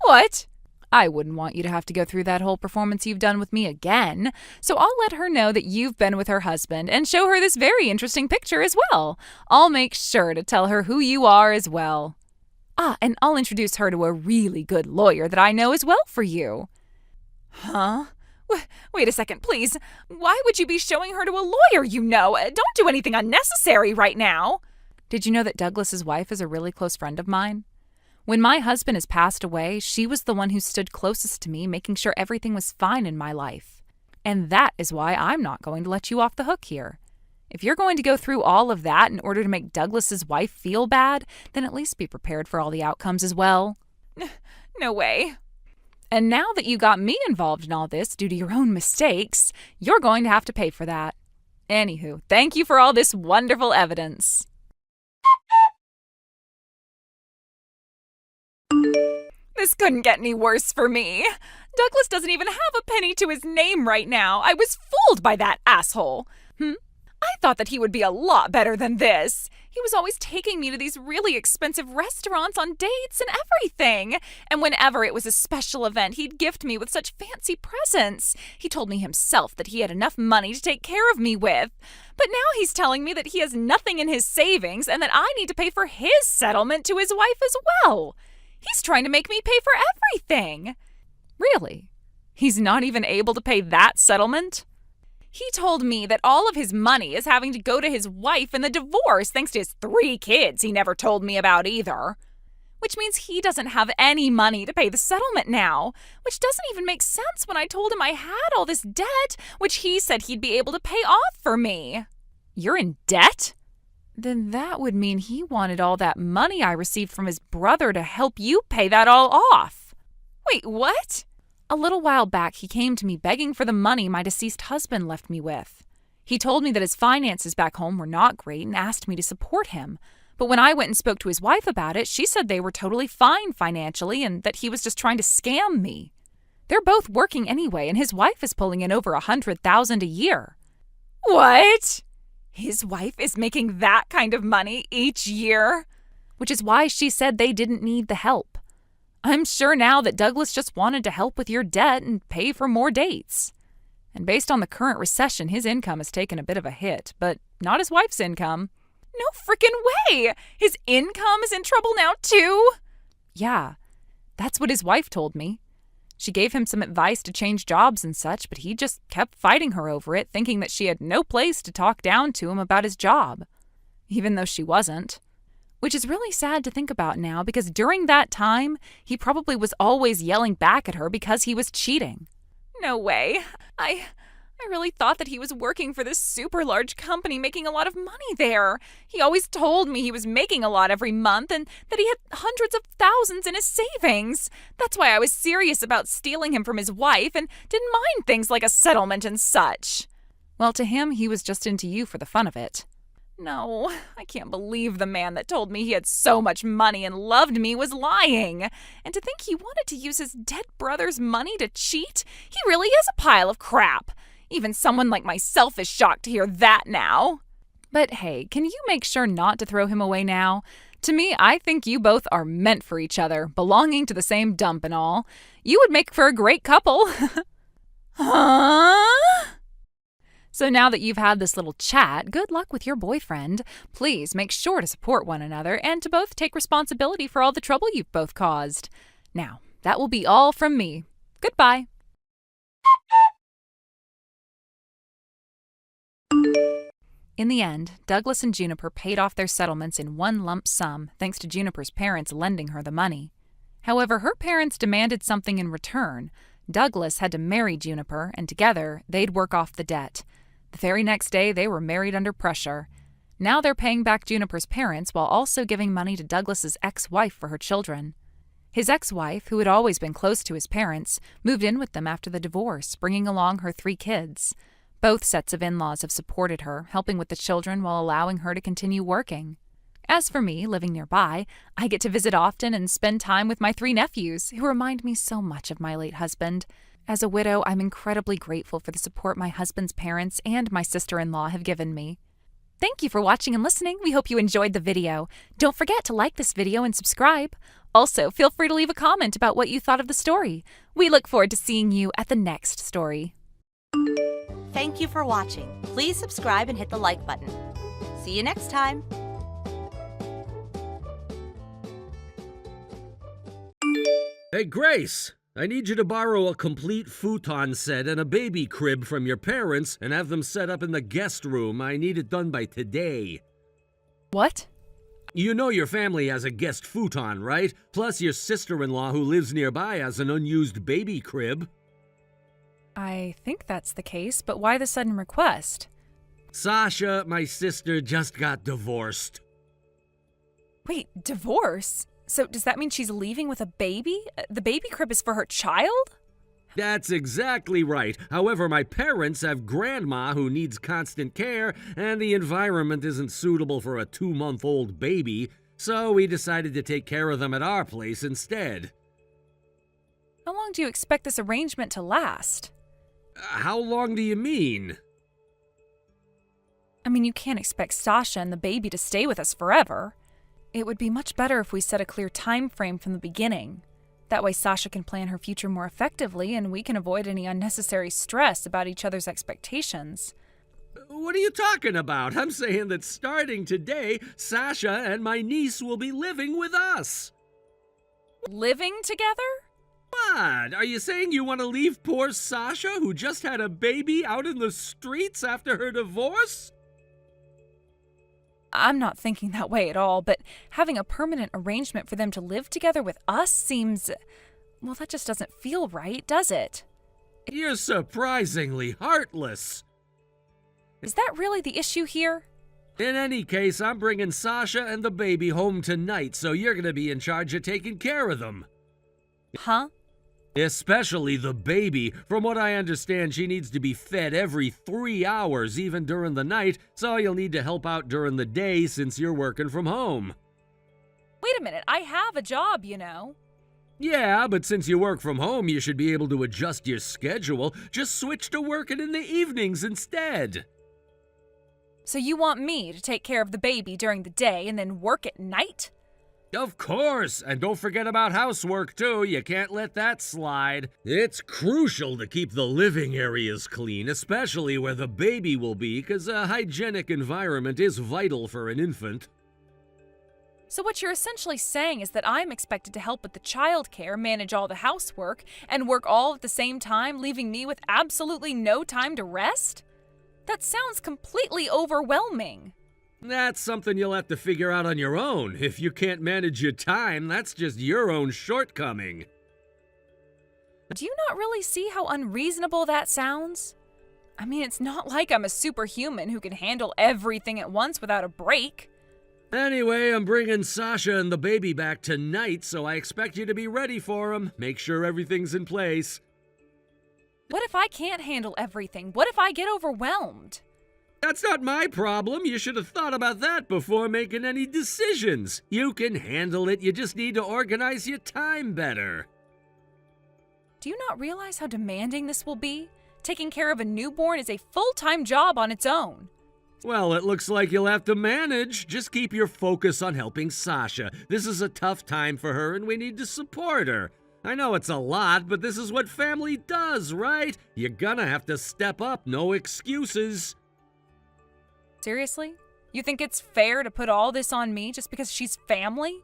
What? I wouldn't want you to have to go through that whole performance you've done with me again, so I'll let her know that you've been with her husband and show her this very interesting picture as well. I'll make sure to tell her who you are as well. And I'll introduce her to a really good lawyer that I know as well for you. Huh? Wait a second, please. Why would you be showing her to a lawyer you know? Don't do anything unnecessary right now. Did you know that Douglas's wife is a really close friend of mine? When my husband has passed away, she was the one who stood closest to me, making sure everything was fine in my life. And that is why I'm not going to let you off the hook here. If you're going to go through all of that in order to make Douglas's wife feel bad, then at least be prepared for all the outcomes as well. No way. And now that you got me involved in all this due to your own mistakes, you're going to have to pay for that. Anywho, thank you for all this wonderful evidence. This couldn't get any worse for me. Douglas doesn't even have a penny to his name right now. I was fooled by that asshole. I thought that he would be a lot better than this. He was always taking me to these really expensive restaurants on dates and everything. And whenever it was a special event, he'd gift me with such fancy presents. He told me himself that he had enough money to take care of me with. But now he's telling me that he has nothing in his savings and that I need to pay for his settlement to his wife as well. He's trying to make me pay for everything. Really? He's not even able to pay that settlement? He told me that all of his money is having to go to his wife in the divorce thanks to his 3 kids he never told me about either. Which means he doesn't have any money to pay the settlement now, which doesn't even make sense when I told him I had all this debt, which he said he'd be able to pay off for me. You're in debt? Then that would mean he wanted all that money I received from his brother to help you pay that all off. Wait, what? A little while back, he came to me begging for the money my deceased husband left me with. He told me that his finances back home were not great and asked me to support him. But when I went and spoke to his wife about it, she said they were totally fine financially and that he was just trying to scam me. They're both working anyway, and his wife is pulling in over $100,000 a year. What? His wife is making that kind of money each year? which is why she said they didn't need the help. I'm sure now that Douglas just wanted to help with your debt and pay for more dates. And based on the current recession, his income has taken a bit of a hit, but not his wife's income. No frickin' way! His income is in trouble now, too? Yeah, that's what his wife told me. She gave him some advice to change jobs and such, but he just kept fighting her over it, thinking that she had no place to talk down to him about his job, even though she wasn't. Which is really sad to think about now, because during that time, he probably was always yelling back at her because he was cheating. No way. I really thought that he was working for this super large company making a lot of money there. He always told me he was making a lot every month and that he had hundreds of thousands in his savings. That's why I was serious about stealing him from his wife and didn't mind things like a settlement and such. Well, to him, he was just into you for the fun of it. No, I can't believe the man that told me he had so much money and loved me was lying. And to think he wanted to use his dead brother's money to cheat? He really is a pile of crap. Even someone like myself is shocked to hear that now. But hey, can you make sure not to throw him away now? To me, I think you both are meant for each other, belonging to the same dump and all. You would make for a great couple. Huh? So now that you've had this little chat, good luck with your boyfriend. Please make sure to support one another and to both take responsibility for all the trouble you've both caused. Now, that will be all from me. Goodbye. In the end, Douglas and Juniper paid off their settlements in one lump sum, thanks to Juniper's parents lending her the money. However, her parents demanded something in return. Douglas had to marry Juniper, and together, they'd work off the debt. The very next day, they were married under pressure. Now they're paying back Juniper's parents while also giving money to Douglas's ex-wife for her children. His ex-wife, who had always been close to his parents, moved in with them after the divorce, bringing along her 3 kids. Both sets of in-laws have supported her, helping with the children while allowing her to continue working. As for me, living nearby, I get to visit often and spend time with my 3 nephews, who remind me so much of my late husband. As a widow, I'm incredibly grateful for the support my husband's parents and my sister-in-law have given me. Thank you for watching and listening. We hope you enjoyed the video. Don't forget to like this video and subscribe. Also, feel free to leave a comment about what you thought of the story. We look forward to seeing you at the next story. Thank you for watching. Please subscribe and hit the like button. See you next time. Hey, Grace, I need you to borrow a complete futon set and a baby crib from your parents and have them set up in the guest room. I need it done by today. What? You know your family has a guest futon, right? Plus your sister-in-law who lives nearby has an unused baby crib. I think that's the case, but why the sudden request? Sasha, my sister, just got divorced. Wait, divorce? So does that mean she's leaving with a baby? The baby crib is for her child? That's exactly right. However, my parents have grandma who needs constant care, and the environment isn't suitable for a 2-month-old baby, so we decided to take care of them at our place instead. How long do you expect this arrangement to last? How long do you mean? I mean, you can't expect Sasha and the baby to stay with us forever. It would be much better if we set a clear time frame from the beginning. That way Sasha can plan her future more effectively and we can avoid any unnecessary stress about each other's expectations. What are you talking about? I'm saying that starting today, Sasha and my niece will be living with us. Living together? What? Are you saying you want to leave poor Sasha, who just had a baby, out in the streets after her divorce? I'm not thinking that way at all, but having a permanent arrangement for them to live together with us seems... well, that just doesn't feel right, does it? You're surprisingly heartless. Is that really the issue here? In any case, I'm bringing Sasha and the baby home tonight, so you're going to be in charge of taking care of them. Huh? Especially the baby. From what I understand, she needs to be fed every 3 hours, even during the night, so you'll need to help out during the day since you're working from home. Wait a minute, I have a job, you know. Yeah, but since you work from home, you should be able to adjust your schedule. Just switch to working in the evenings instead. So you want me to take care of the baby during the day and then work at night? Of course, and don't forget about housework too. You can't let that slide. It's crucial to keep the living areas clean, especially where the baby will be, because a hygienic environment is vital for an infant. So what you're essentially saying is that I'm expected to help with the childcare, manage all the housework, and work all at the same time, leaving me with absolutely no time to rest? That sounds completely overwhelming. That's something you'll have to figure out on your own. If you can't manage your time, that's just your own shortcoming. Do you not really see how unreasonable that sounds? I mean, it's not like I'm a superhuman who can handle everything at once without a break. Anyway, I'm bringing Sasha and the baby back tonight, so I expect you to be ready for them. Make sure everything's in place. What if I can't handle everything? What if I get overwhelmed? That's not my problem. You should have thought about that before making any decisions. You can handle it. You just need to organize your time better. Do you not realize how demanding this will be? Taking care of a newborn is a full-time job on its own. Well, it looks like you'll have to manage. Just keep your focus on helping Sasha. This is a tough time for her, and we need to support her. I know it's a lot, but this is what family does, right? You're gonna have to step up, no excuses. Seriously? You think it's fair to put all this on me just because she's family?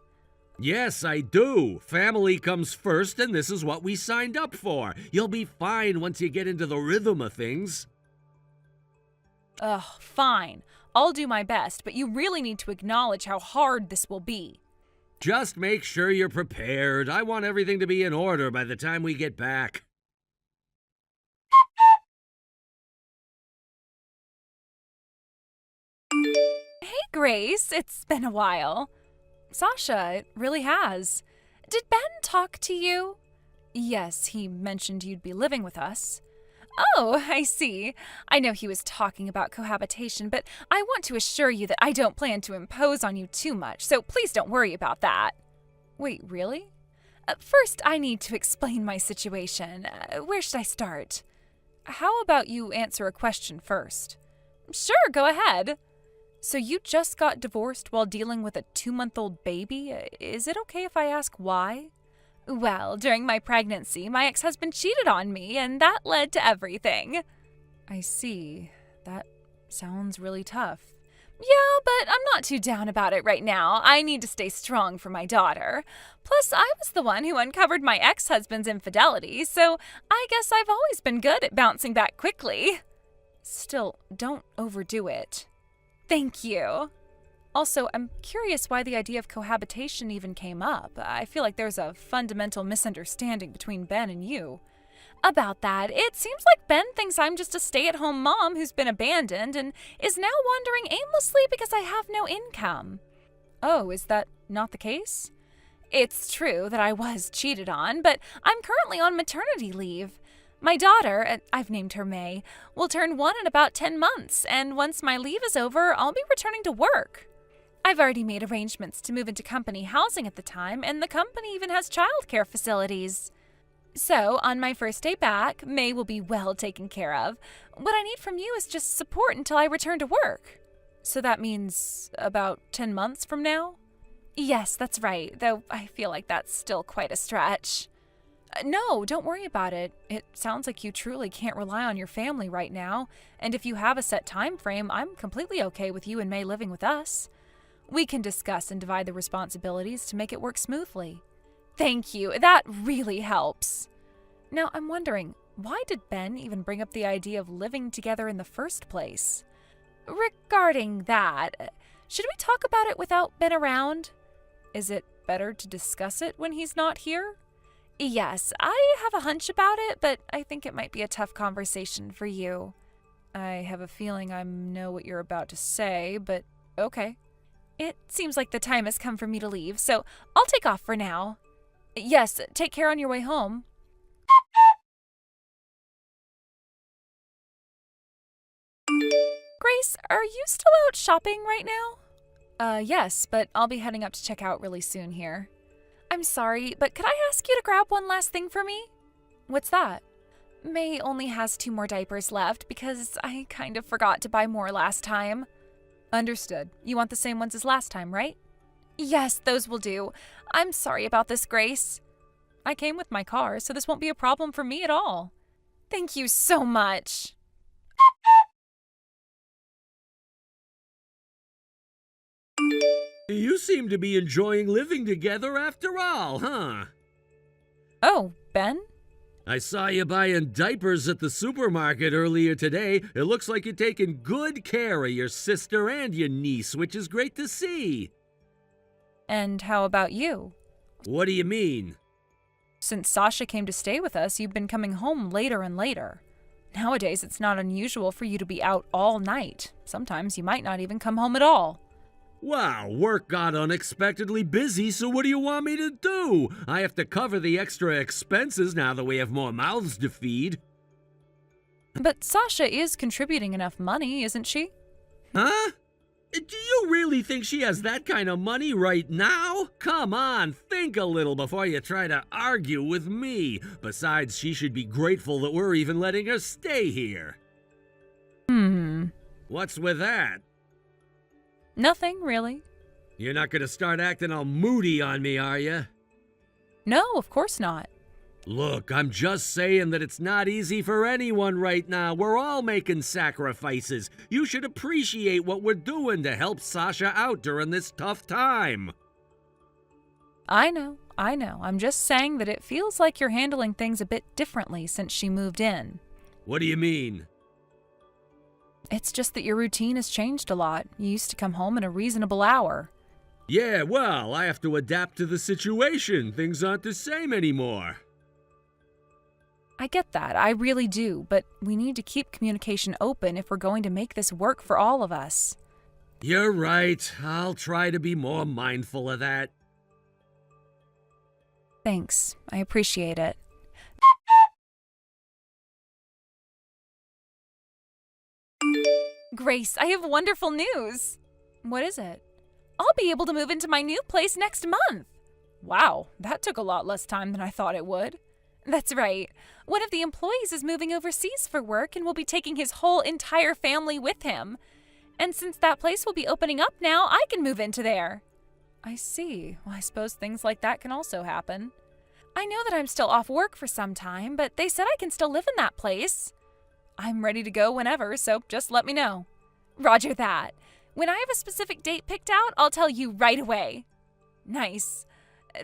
Yes, I do. Family comes first, and this is what we signed up for. You'll be fine once you get into the rhythm of things. Ugh, fine. I'll do my best, but you really need to acknowledge how hard this will be. Just make sure you're prepared. I want everything to be in order by the time we get back. Hey, Grace, it's been a while. Sasha, it really has. Did Ben talk to you? Yes, he mentioned you'd be living with us. Oh, I see. I know he was talking about cohabitation, but I want to assure you that I don't plan to impose on you too much, so please don't worry about that. Wait, really? First, I need to explain my situation. Where should I start? How about you answer a question first? Sure, go ahead. So you just got divorced while dealing with a 2-month-old baby? Is it okay if I ask why? Well, during my pregnancy, my ex-husband cheated on me, and that led to everything. I see. That sounds really tough. Yeah, but I'm not too down about it right now. I need to stay strong for my daughter. Plus, I was the one who uncovered my ex-husband's infidelity, so I guess I've always been good at bouncing back quickly. Still, don't overdo it. Thank you. Also, I'm curious why the idea of cohabitation even came up. I feel like there's a fundamental misunderstanding between Ben and you. About that, it seems like Ben thinks I'm just a stay-at-home mom who's been abandoned and is now wandering aimlessly because I have no income. Oh, is that not the case? It's true that I was cheated on, but I'm currently on maternity leave. My daughter, I've named her May, will turn 1 in about 10 months, and once my leave is over, I'll be returning to work. I've already made arrangements to move into company housing at the time, and the company even has childcare facilities. So, on my first day back, May will be well taken care of. What I need from you is just support until I return to work. So that means about 10 months from now? Yes, that's right, though I feel like that's still quite a stretch. No, don't worry about it. It sounds like you truly can't rely on your family right now, and if you have a set time frame, I'm completely okay with you and May living with us. We can discuss and divide the responsibilities to make it work smoothly. Thank you. That really helps. Now, I'm wondering, why did Ben even bring up the idea of living together in the first place? Regarding that, should we talk about it without Ben around? Is it better to discuss it when he's not here? Yes, I have a hunch about it, but I think it might be a tough conversation for you. I have a feeling I know what you're about to say, but okay. It seems like the time has come for me to leave, so I'll take off for now. Yes, take care on your way home. Grace, are you still out shopping right now? Yes, but I'll be heading up to check out really soon here. I'm sorry, but could I ask you to grab one last thing for me? What's that? May only has 2 more diapers left because I kind of forgot to buy more last time. Understood. You want the same ones as last time, right? Yes, those will do. I'm sorry about this, Grace. I came with my car, so this won't be a problem for me at all. Thank you so much. You seem to be enjoying living together after all, huh? Oh, Ben? I saw you buying diapers at the supermarket earlier today. It looks like you're taking good care of your sister and your niece, which is great to see. And how about you? What do you mean? Since Sasha came to stay with us, you've been coming home later and later. Nowadays, it's not unusual for you to be out all night. Sometimes you might not even come home at all. Wow, work got unexpectedly busy, so what do you want me to do? I have to cover the extra expenses now that we have more mouths to feed. But Sasha is contributing enough money, isn't she? Huh? Do you really think she has that kind of money right now? Come on, think a little before you try to argue with me. Besides, she should be grateful that we're even letting her stay here. What's with that? Nothing, really. You're not gonna start acting all moody on me, are you? No, of course not. Look, I'm just saying that it's not easy for anyone right now. We're all making sacrifices. You should appreciate what we're doing to help Sasha out during this tough time. I know. I'm just saying that it feels like you're handling things a bit differently since she moved in. What do you mean? It's just that your routine has changed a lot. You used to come home at a reasonable hour. Yeah, well, I have to adapt to the situation. Things aren't the same anymore. I get that, I really do, but we need to keep communication open if we're going to make this work for all of us. You're right. I'll try to be more mindful of that. Thanks, I appreciate it. Grace, I have wonderful news. What is it? I'll be able to move into my new place next month. Wow, that took a lot less time than I thought it would. That's right. One of the employees is moving overseas for work and will be taking his whole entire family with him. And since that place will be opening up now, I can move into there. I see. Well, I suppose things like that can also happen. I know that I'm still off work for some time, but they said I can still live in that place. I'm ready to go whenever, so just let me know. Roger that. When I have a specific date picked out, I'll tell you right away. Nice.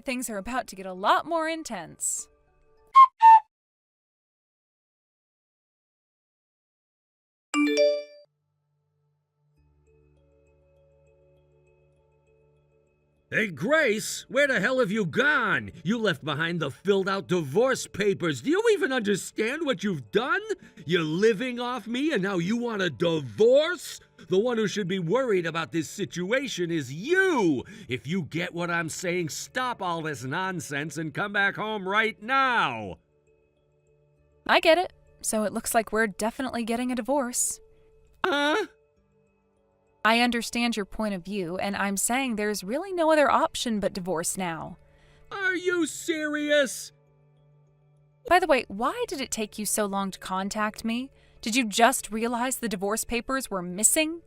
Things are about to get a lot more intense. Hey, Grace, where the hell have you gone? You left behind the filled-out divorce papers. Do you even understand what you've done? You're living off me, and now you want a divorce? The one who should be worried about this situation is you. If you get what I'm saying, stop all this nonsense and come back home right now. I get it. So it looks like we're definitely getting a divorce. Huh? I understand your point of view, and I'm saying there's really no other option but divorce now. Are you serious? By the way, why did it take you so long to contact me? Did you just realize the divorce papers were missing?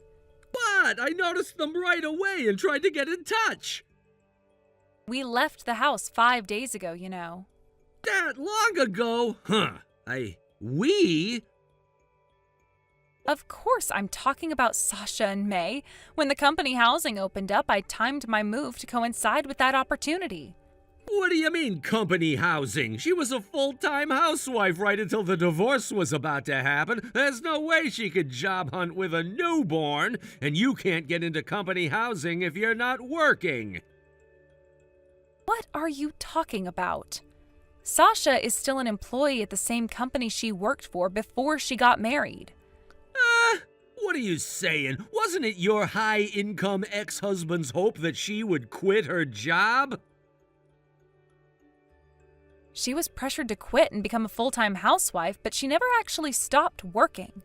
What? I noticed them right away and tried to get in touch. We left the house 5 days ago, you know. That long ago? Huh. We? Of course, I'm talking about Sasha and May. When the company housing opened up, I timed my move to coincide with that opportunity. What do you mean, company housing? She was a full-time housewife right until the divorce was about to happen. There's no way she could job hunt with a newborn, and you can't get into company housing if you're not working. What are you talking about? Sasha is still an employee at the same company she worked for before she got married. What are you saying? Wasn't it your high-income ex-husband's hope that she would quit her job? She was pressured to quit and become a full-time housewife, but she never actually stopped working.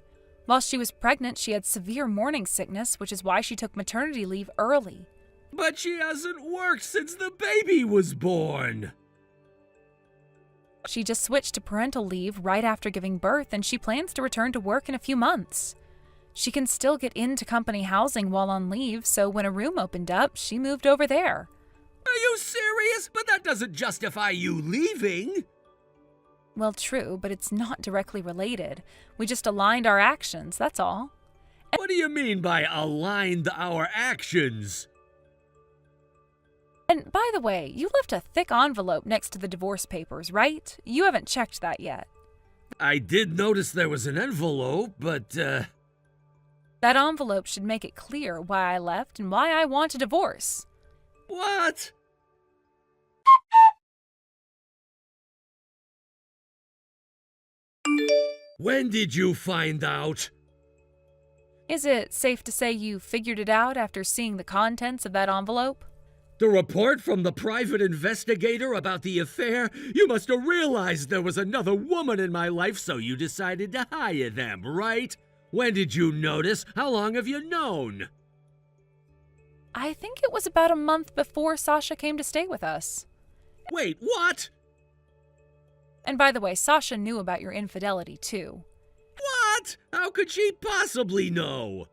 While she was pregnant, she had severe morning sickness, which is why she took maternity leave early. But she hasn't worked since the baby was born. She just switched to parental leave right after giving birth, and she plans to return to work in a few months. She can still get into company housing while on leave, so when a room opened up, she moved over there. Are you serious? But that doesn't justify you leaving. Well, true, but it's not directly related. We just aligned our actions, that's all. What do you mean by aligned our actions? And by the way, you left a thick envelope next to the divorce papers, right? You haven't checked that yet. I did notice there was an envelope, but, That envelope should make it clear why I left and why I want a divorce. What? When did you find out? Is it safe to say you figured it out after seeing the contents of that envelope? The report from the private investigator about the affair? You must have realized there was another woman in my life, so you decided to hire them, right? When did you notice? How long have you known? I think it was about a month before Sasha came to stay with us. Wait, what? And by the way, Sasha knew about your infidelity, too. What? How could she possibly know?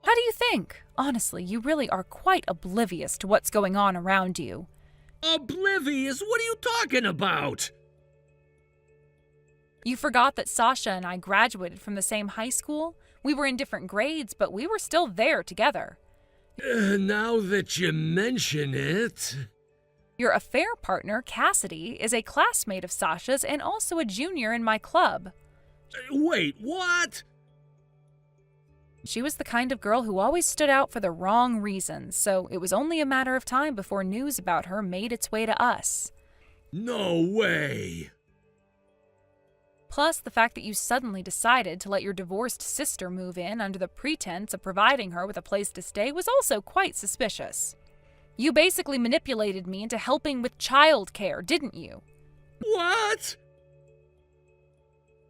How do you think? Honestly, you really are quite oblivious to what's going on around you. Oblivious? What are you talking about? You forgot that Sasha and I graduated from the same high school? We were in different grades, but we were still there together. Now that you mention it... Your affair partner, Cassidy, is a classmate of Sasha's and also a junior in my club. Wait, what? She was the kind of girl who always stood out for the wrong reasons, so it was only a matter of time before news about her made its way to us. No way. Plus, the fact that you suddenly decided to let your divorced sister move in under the pretense of providing her with a place to stay was also quite suspicious. You basically manipulated me into helping with childcare, didn't you? What?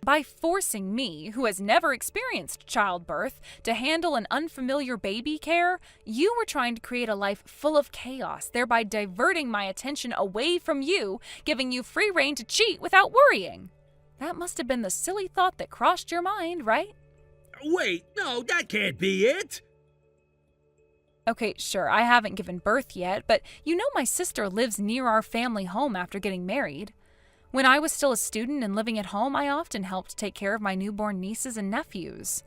By forcing me, who has never experienced childbirth, to handle an unfamiliar baby care, you were trying to create a life full of chaos, thereby diverting my attention away from you, giving you free rein to cheat without worrying. That must have been the silly thought that crossed your mind, right? Wait, no, that can't be it. Okay, sure, I haven't given birth yet, but you know my sister lives near our family home after getting married. When I was still a student and living at home, I often helped take care of my newborn nieces and nephews.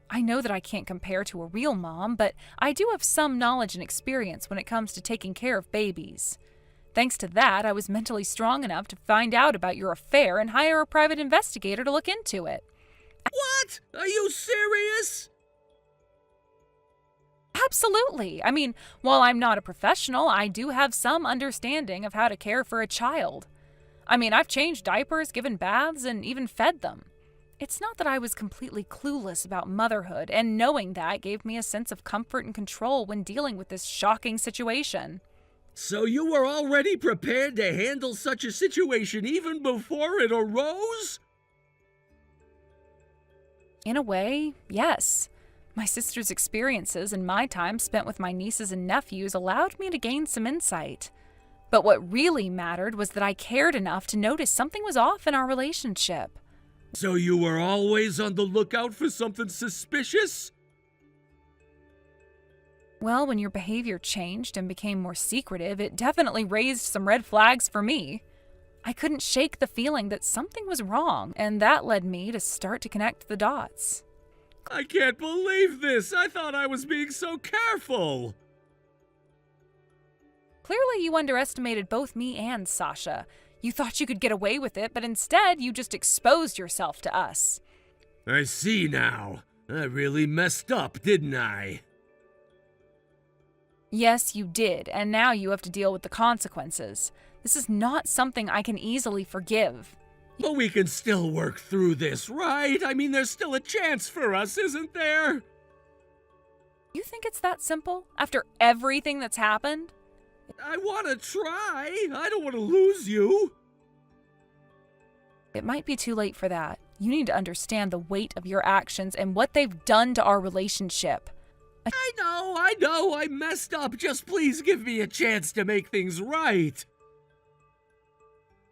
I know that I can't compare to a real mom, but I do have some knowledge and experience when it comes to taking care of babies. Thanks to that, I was mentally strong enough to find out about your affair and hire a private investigator to look into it. What? Are you serious? Absolutely. I mean, while I'm not a professional, I do have some understanding of how to care for a child. I mean, I've changed diapers, given baths, and even fed them. It's not that I was completely clueless about motherhood, and knowing that gave me a sense of comfort and control when dealing with this shocking situation. So you were already prepared to handle such a situation even before it arose? In a way, yes. My sister's experiences and my time spent with my nieces and nephews allowed me to gain some insight. But what really mattered was that I cared enough to notice something was off in our relationship. So you were always on the lookout for something suspicious? Well, when your behavior changed and became more secretive, it definitely raised some red flags for me. I couldn't shake the feeling that something was wrong, and that led me to start to connect the dots. I can't believe this! I thought I was being so careful! Clearly, you underestimated both me and Sasha. You thought you could get away with it, but instead, you just exposed yourself to us. I see now. I really messed up, didn't I? Yes, you did, and now you have to deal with the consequences. This is not something I can easily forgive. But we can still work through this, right? I mean, there's still a chance for us, isn't there? You think it's that simple? After everything that's happened? I want to try. I don't want to lose you. It might be too late for that. You need to understand the weight of your actions and what they've done to our relationship. I know, I messed up. Just please give me a chance to make things right.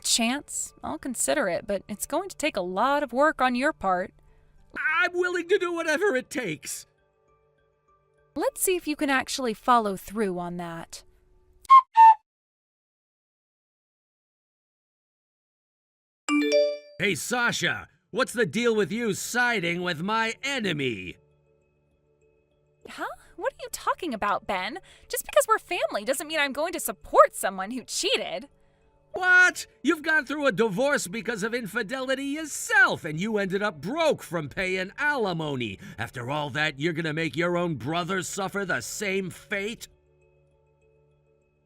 Chance? I'll consider it, but it's going to take a lot of work on your part. I'm willing to do whatever it takes. Let's see if you can actually follow through on that. Hey, Sasha, what's the deal with you siding with my enemy? Huh? What are you talking about, Ben? Just because we're family doesn't mean I'm going to support someone who cheated. What? You've gone through a divorce because of infidelity yourself, and you ended up broke from paying alimony. After all that, you're gonna make your own brother suffer the same fate?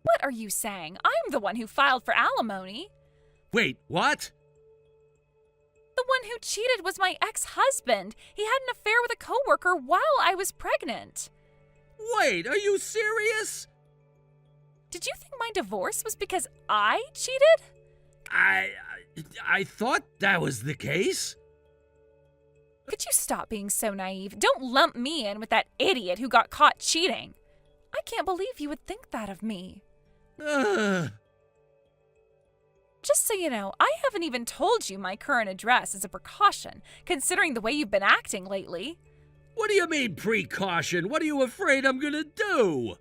What are you saying? I'm the one who filed for alimony. Wait, what? The one who cheated was my ex-husband. He had an affair with a coworker while I was pregnant. Wait, are you serious? Did you think my divorce was because I cheated? I thought that was the case. Could you stop being so naive? Don't lump me in with that idiot who got caught cheating. I can't believe you would think that of me. Ugh. Just so you know, I haven't even told you my current address as a precaution, considering the way you've been acting lately. What do you mean, precaution? What are you afraid I'm gonna do?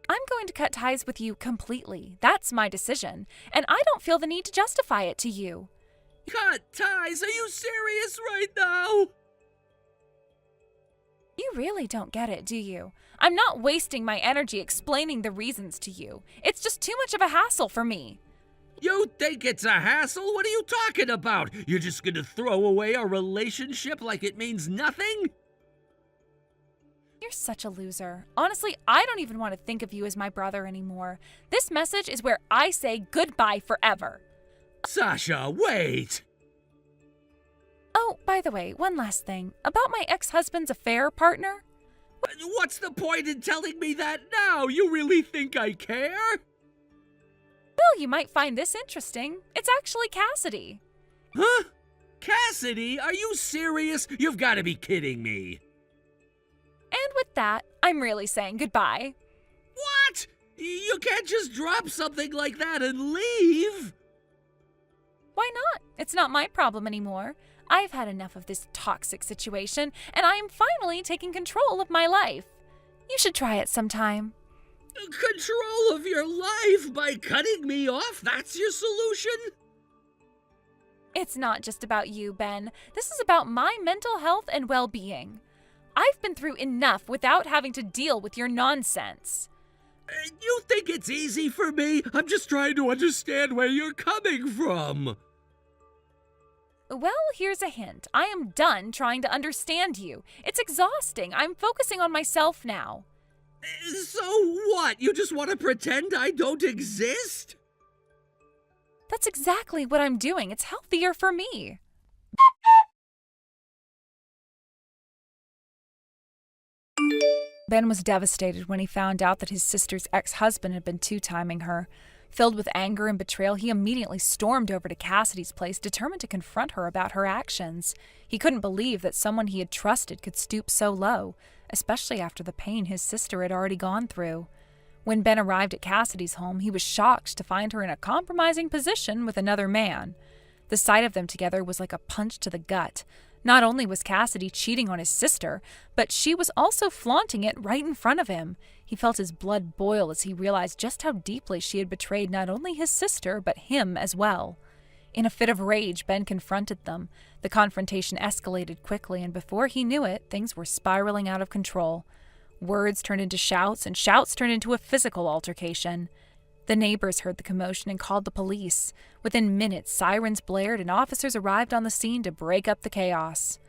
I'm going to cut ties with you completely. That's my decision, and I don't feel the need to justify it to you. Cut ties? Are you serious right now? You really don't get it, do you? I'm not wasting my energy explaining the reasons to you. It's just too much of a hassle for me. You think it's a hassle? What are you talking about? You're just gonna throw away our relationship like it means nothing? You're such a loser. Honestly, I don't even want to think of you as my brother anymore. This message is where I say goodbye forever. Sasha, wait! Oh, by the way, one last thing. About my ex-husband's affair partner? What's the point in telling me that now? You really think I care? Well, you might find this interesting. It's actually Cassidy. Huh? Cassidy? Are you serious? You've got to be kidding me. And with that, I'm really saying goodbye. What? You can't just drop something like that and leave. Why not? It's not my problem anymore. I've had enough of this toxic situation, and I am finally taking control of my life. You should try it sometime. Control of your life by cutting me off? That's your solution? It's not just about you, Ben. This is about my mental health and well-being. I've been through enough without having to deal with your nonsense. You think it's easy for me? I'm just trying to understand where you're coming from. Well, here's a hint. I am done trying to understand you. It's exhausting. I'm focusing on myself now. So what? You just want to pretend I don't exist? That's exactly what I'm doing. It's healthier for me. Ben was devastated when he found out that his sister's ex-husband had been two-timing her. Filled with anger and betrayal, he immediately stormed over to Cassidy's place, determined to confront her about her actions. He couldn't believe that someone he had trusted could stoop so low, especially after the pain his sister had already gone through. When Ben arrived at Cassidy's home, he was shocked to find her in a compromising position with another man. The sight of them together was like a punch to the gut. Not only was Cassidy cheating on his sister, but she was also flaunting it right in front of him. He felt his blood boil as he realized just how deeply she had betrayed not only his sister, but him as well. In a fit of rage, Ben confronted them. The confrontation escalated quickly, and before he knew it, things were spiraling out of control. Words turned into shouts, and shouts turned into a physical altercation. The neighbors heard the commotion and called the police. Within minutes, sirens blared and officers arrived on the scene to break up the chaos.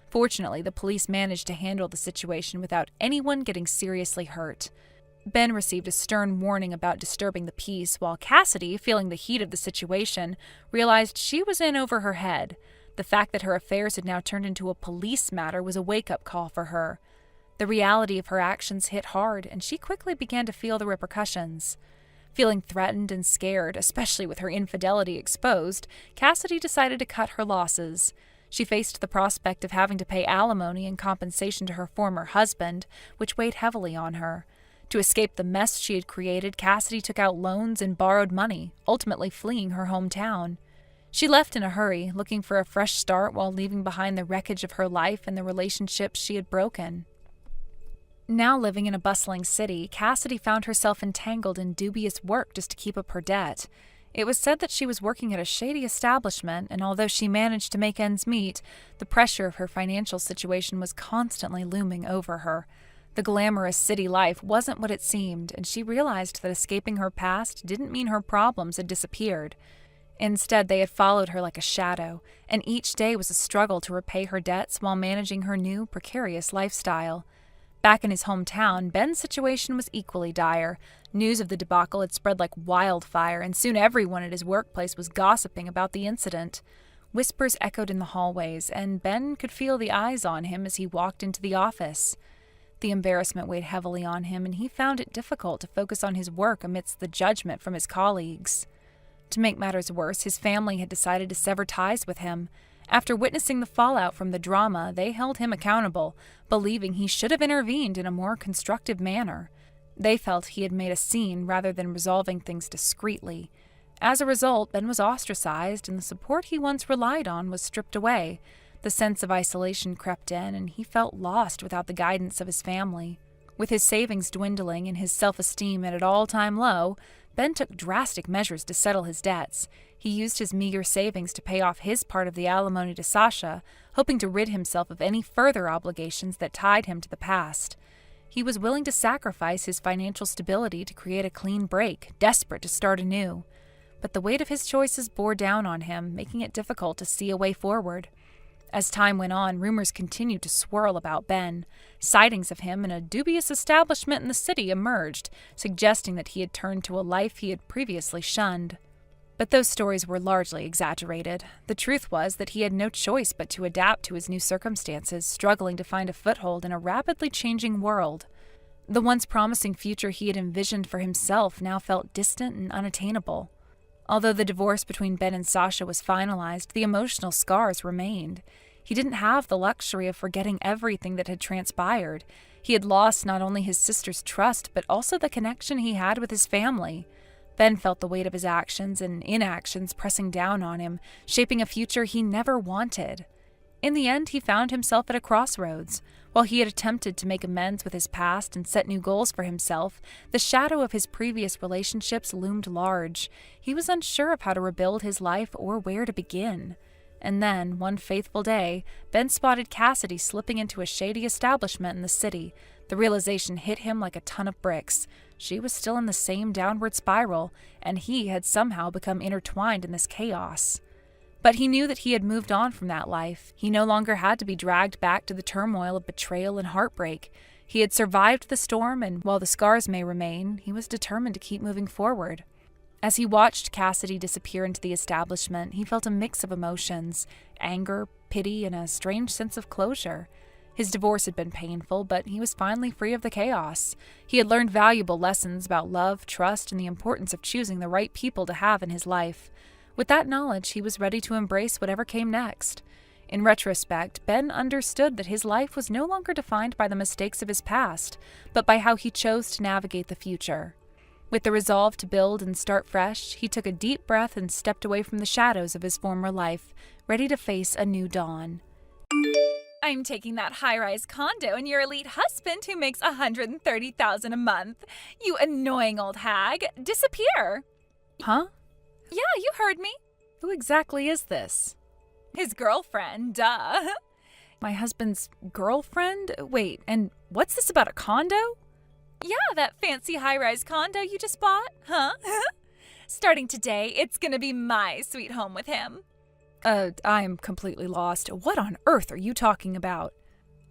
Fortunately, the police managed to handle the situation without anyone getting seriously hurt. Ben received a stern warning about disturbing the peace, while Cassidy, feeling the heat of the situation, realized she was in over her head. The fact that her affairs had now turned into a police matter was a wake-up call for her. The reality of her actions hit hard, and she quickly began to feel the repercussions. Feeling threatened and scared, especially with her infidelity exposed, Cassidy decided to cut her losses. She faced the prospect of having to pay alimony in compensation to her former husband, which weighed heavily on her. To escape the mess she had created, Cassidy took out loans and borrowed money, ultimately fleeing her hometown. She left in a hurry, looking for a fresh start while leaving behind the wreckage of her life and the relationships she had broken. Now living in a bustling city, Cassidy found herself entangled in dubious work just to keep up her debt. It was said that she was working at a shady establishment, and although she managed to make ends meet, the pressure of her financial situation was constantly looming over her. The glamorous city life wasn't what it seemed, and she realized that escaping her past didn't mean her problems had disappeared. Instead, they had followed her like a shadow, and each day was a struggle to repay her debts while managing her new, precarious lifestyle. Back in his hometown, Ben's situation was equally dire. News of the debacle had spread like wildfire, and soon everyone at his workplace was gossiping about the incident. Whispers echoed in the hallways, and Ben could feel the eyes on him as he walked into the office. The embarrassment weighed heavily on him, and he found it difficult to focus on his work amidst the judgment from his colleagues. To make matters worse, his family had decided to sever ties with him. After witnessing the fallout from the drama, they held him accountable, believing he should have intervened in a more constructive manner. They felt he had made a scene rather than resolving things discreetly. As a result, Ben was ostracized, and the support he once relied on was stripped away. The sense of isolation crept in, and he felt lost without the guidance of his family. With his savings dwindling and his self-esteem at an all-time low, Ben took drastic measures to settle his debts. He used his meager savings to pay off his part of the alimony to Sasha, hoping to rid himself of any further obligations that tied him to the past. He was willing to sacrifice his financial stability to create a clean break, desperate to start anew. But the weight of his choices bore down on him, making it difficult to see a way forward. As time went on, rumors continued to swirl about Ben. Sightings of him in a dubious establishment in the city emerged, suggesting that he had turned to a life he had previously shunned. But those stories were largely exaggerated. The truth was that he had no choice but to adapt to his new circumstances, struggling to find a foothold in a rapidly changing world. The once promising future he had envisioned for himself now felt distant and unattainable. Although the divorce between Ben and Sasha was finalized, the emotional scars remained. He didn't have the luxury of forgetting everything that had transpired. He had lost not only his sister's trust, but also the connection he had with his family. Ben felt the weight of his actions and inactions pressing down on him, shaping a future he never wanted. In the end, he found himself at a crossroads. While he had attempted to make amends with his past and set new goals for himself, the shadow of his previous relationships loomed large. He was unsure of how to rebuild his life or where to begin. And then, one faithful day, Ben spotted Cassidy slipping into a shady establishment in the city. The realization hit him like a ton of bricks. She was still in the same downward spiral, and he had somehow become intertwined in this chaos. But he knew that he had moved on from that life. He no longer had to be dragged back to the turmoil of betrayal and heartbreak. He had survived the storm, and while the scars may remain, he was determined to keep moving forward. As he watched Cassidy disappear into the establishment, he felt a mix of emotions: anger, pity, and a strange sense of closure. His divorce had been painful, but he was finally free of the chaos. He had learned valuable lessons about love, trust, and the importance of choosing the right people to have in his life. With that knowledge, he was ready to embrace whatever came next. In retrospect, Ben understood that his life was no longer defined by the mistakes of his past, but by how he chose to navigate the future. With the resolve to build and start fresh, he took a deep breath and stepped away from the shadows of his former life, ready to face a new dawn. I'm taking that high-rise condo and your elite husband who makes $130,000 a month. You annoying old hag. Disappear. Huh? Yeah, you heard me. Who exactly is this? His girlfriend, duh. My husband's girlfriend? Wait, and what's this about a condo? Yeah, that fancy high-rise condo you just bought, huh? Starting today, it's gonna be my sweet home with him. I'm completely lost. What on earth are you talking about?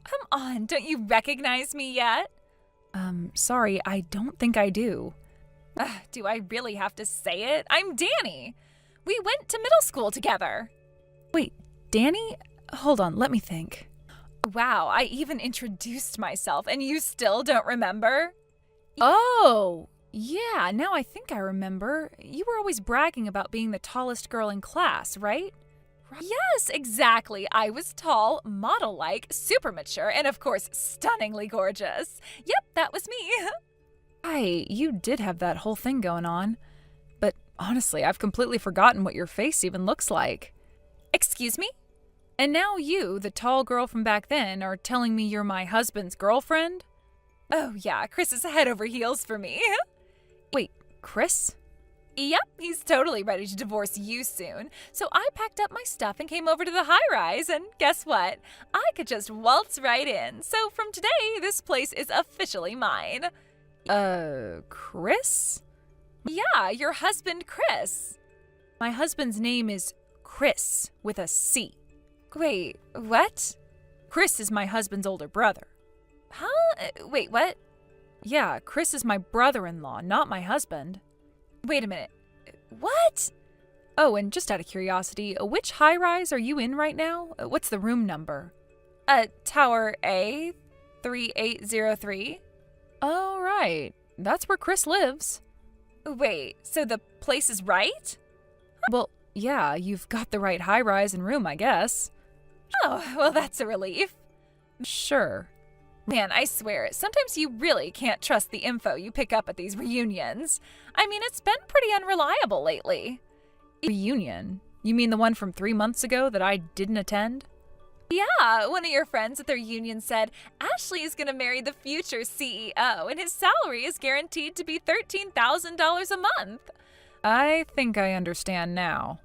Come on, don't you recognize me yet? Sorry, I don't think I do. Do I really have to say it? I'm Danny. We went to middle school together. Wait, Danny? Hold on, let me think. Wow, I even introduced myself and you still don't remember? Oh, yeah, now I think I remember. You were always bragging about being the tallest girl in class, right? Yes, exactly. I was tall, model-like, super mature, and of course, stunningly gorgeous. Yep, that was me. You did have that whole thing going on. But Honestly, I've completely forgotten what your face even looks like. Excuse me? And now you, the tall girl from back then, are telling me you're my husband's girlfriend? Oh yeah, Chris is head over heels for me. Wait, Chris? Yep, he's totally ready to divorce you soon. So I packed up my stuff and came over to the high-rise, and guess what? I could just waltz right in. So from today, this place is officially mine. Chris? Yeah, your husband, Chris. My husband's name is Chris, with a C. Wait, what? Chris is my husband's older brother. Huh? Wait, what? Yeah, Chris is my brother-in-law, not my husband. Wait a minute. What? Oh, and just out of curiosity, which high-rise are you in right now? What's the room number? Tower A, 3803. Oh, right. That's where Chris lives. Wait, so the place is right? Well, yeah, you've got the right high-rise and room, I guess. Oh, well, that's a relief. Sure. Man, I swear, sometimes you really can't trust the info you pick up at these reunions. I mean, it's been pretty unreliable lately. Reunion? You mean the one from 3 months ago that I didn't attend? Yeah, one of your friends at the reunion said Ashley is going to marry the future CEO, and his salary is guaranteed to be $13,000 a month. I think I understand now.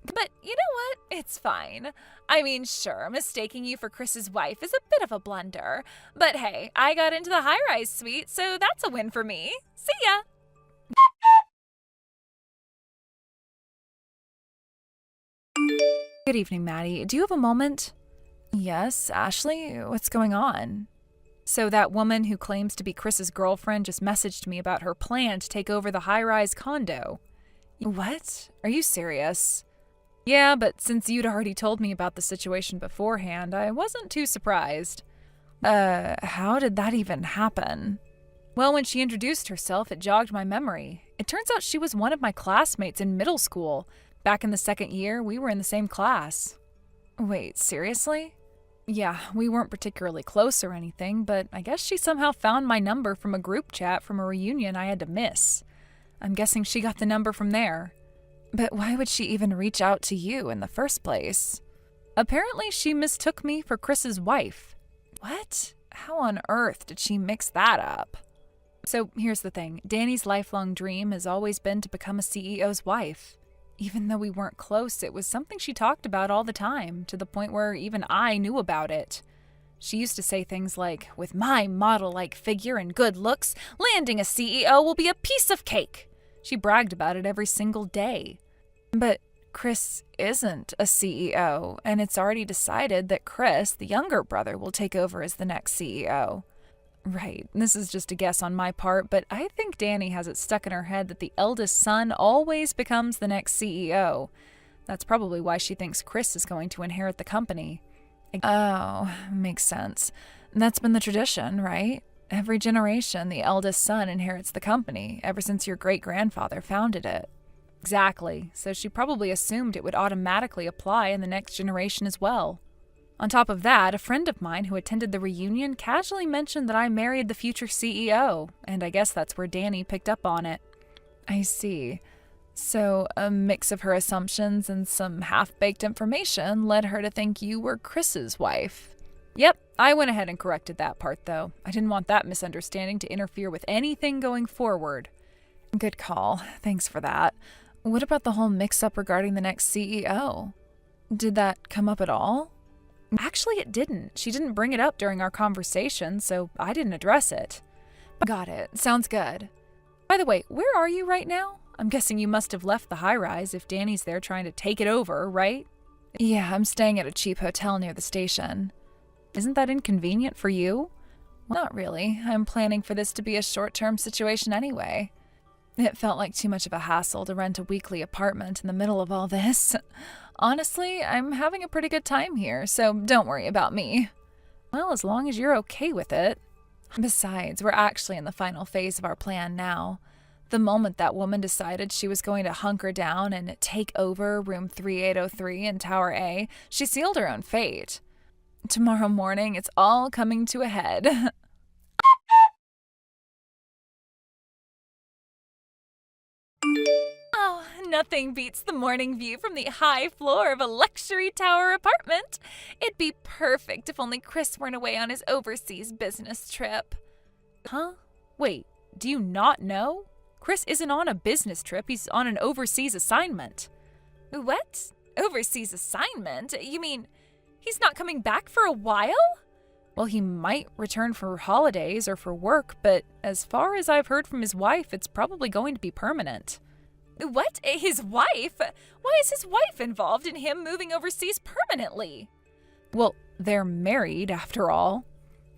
But you know what? It's fine. I mean, sure, mistaking you for Chris's wife is a bit of a blunder. But hey, I got into the high-rise suite, so that's a win for me. See ya! Good evening, Maddie. Do you have a moment? Yes, Ashley? What's going on? So that woman who claims to be Chris's girlfriend just messaged me about her plan to take over the high-rise condo. What? Are you serious? Yeah, but since you'd already told me about the situation beforehand, I wasn't too surprised. How did that even happen? Well, when she introduced herself, it jogged my memory. It turns out she was one of my classmates in middle school. Back in the second year, we were in the same class. Wait, seriously? Yeah, we weren't particularly close or anything, but I guess she somehow found my number from a group chat from a reunion I had to miss. I'm guessing she got the number from there. But why would she even reach out to you in the first place? Apparently, she mistook me for Chris's wife. What? How on earth did she mix that up? So here's the thing. Danny's lifelong dream has always been to become a CEO's wife. Even though we weren't close, it was something she talked about all the time, to the point where even I knew about it. She used to say things like, with my model-like figure and good looks, landing a CEO will be a piece of cake. She bragged about it every single day. But Chris isn't a CEO, and it's already decided that Chris, the younger brother, will take over as the next CEO. Right, this is just a guess on my part, but I think Danny has it stuck in her head that the eldest son always becomes the next CEO. That's probably why she thinks Chris is going to inherit the company. Oh, makes sense. That's been the tradition, right? Every generation, the eldest son inherits the company, ever since your great-grandfather founded it. Exactly, so she probably assumed it would automatically apply in the next generation as well. On top of that, a friend of mine who attended the reunion casually mentioned that I married the future CEO, and I guess that's where Danny picked up on it. I see. So, a mix of her assumptions and some half-baked information led her to think you were Chris's wife. Yep, I went ahead and corrected that part, though. I didn't want that misunderstanding to interfere with anything going forward. Good call. Thanks for that. What about the whole mix-up regarding the next CEO? Did that come up at all? Actually, it didn't. She didn't bring it up during our conversation, so I didn't address it. Got it. Sounds good. By the way, where are you right now? I'm guessing you must have left the high-rise if Danny's there trying to take it over, right? Yeah, I'm staying at a cheap hotel near the station. Isn't that inconvenient for you? Well, not really. I'm planning for this to be a short-term situation anyway. It felt like too much of a hassle to rent a weekly apartment in the middle of all this. Honestly, I'm having a pretty good time here, so don't worry about me. Well, as long as you're okay with it. Besides, we're actually in the final phase of our plan now. The moment that woman decided she was going to hunker down and take over room 3803 in Tower A, she sealed her own fate. Tomorrow morning, it's all coming to a head. Oh, Nothing beats the morning view from the high floor of a luxury tower apartment. It'd be perfect if only Chris weren't away on his overseas business trip. Huh? Wait, do you not know? Chris isn't on a business trip, he's on an overseas assignment. What? Overseas assignment? You mean he's not coming back for a while? Well, he might return for holidays or for work, but as far as I've heard from his wife, it's probably going to be permanent. What? His wife? Why is his wife involved in him moving overseas permanently? Well, they're married after all.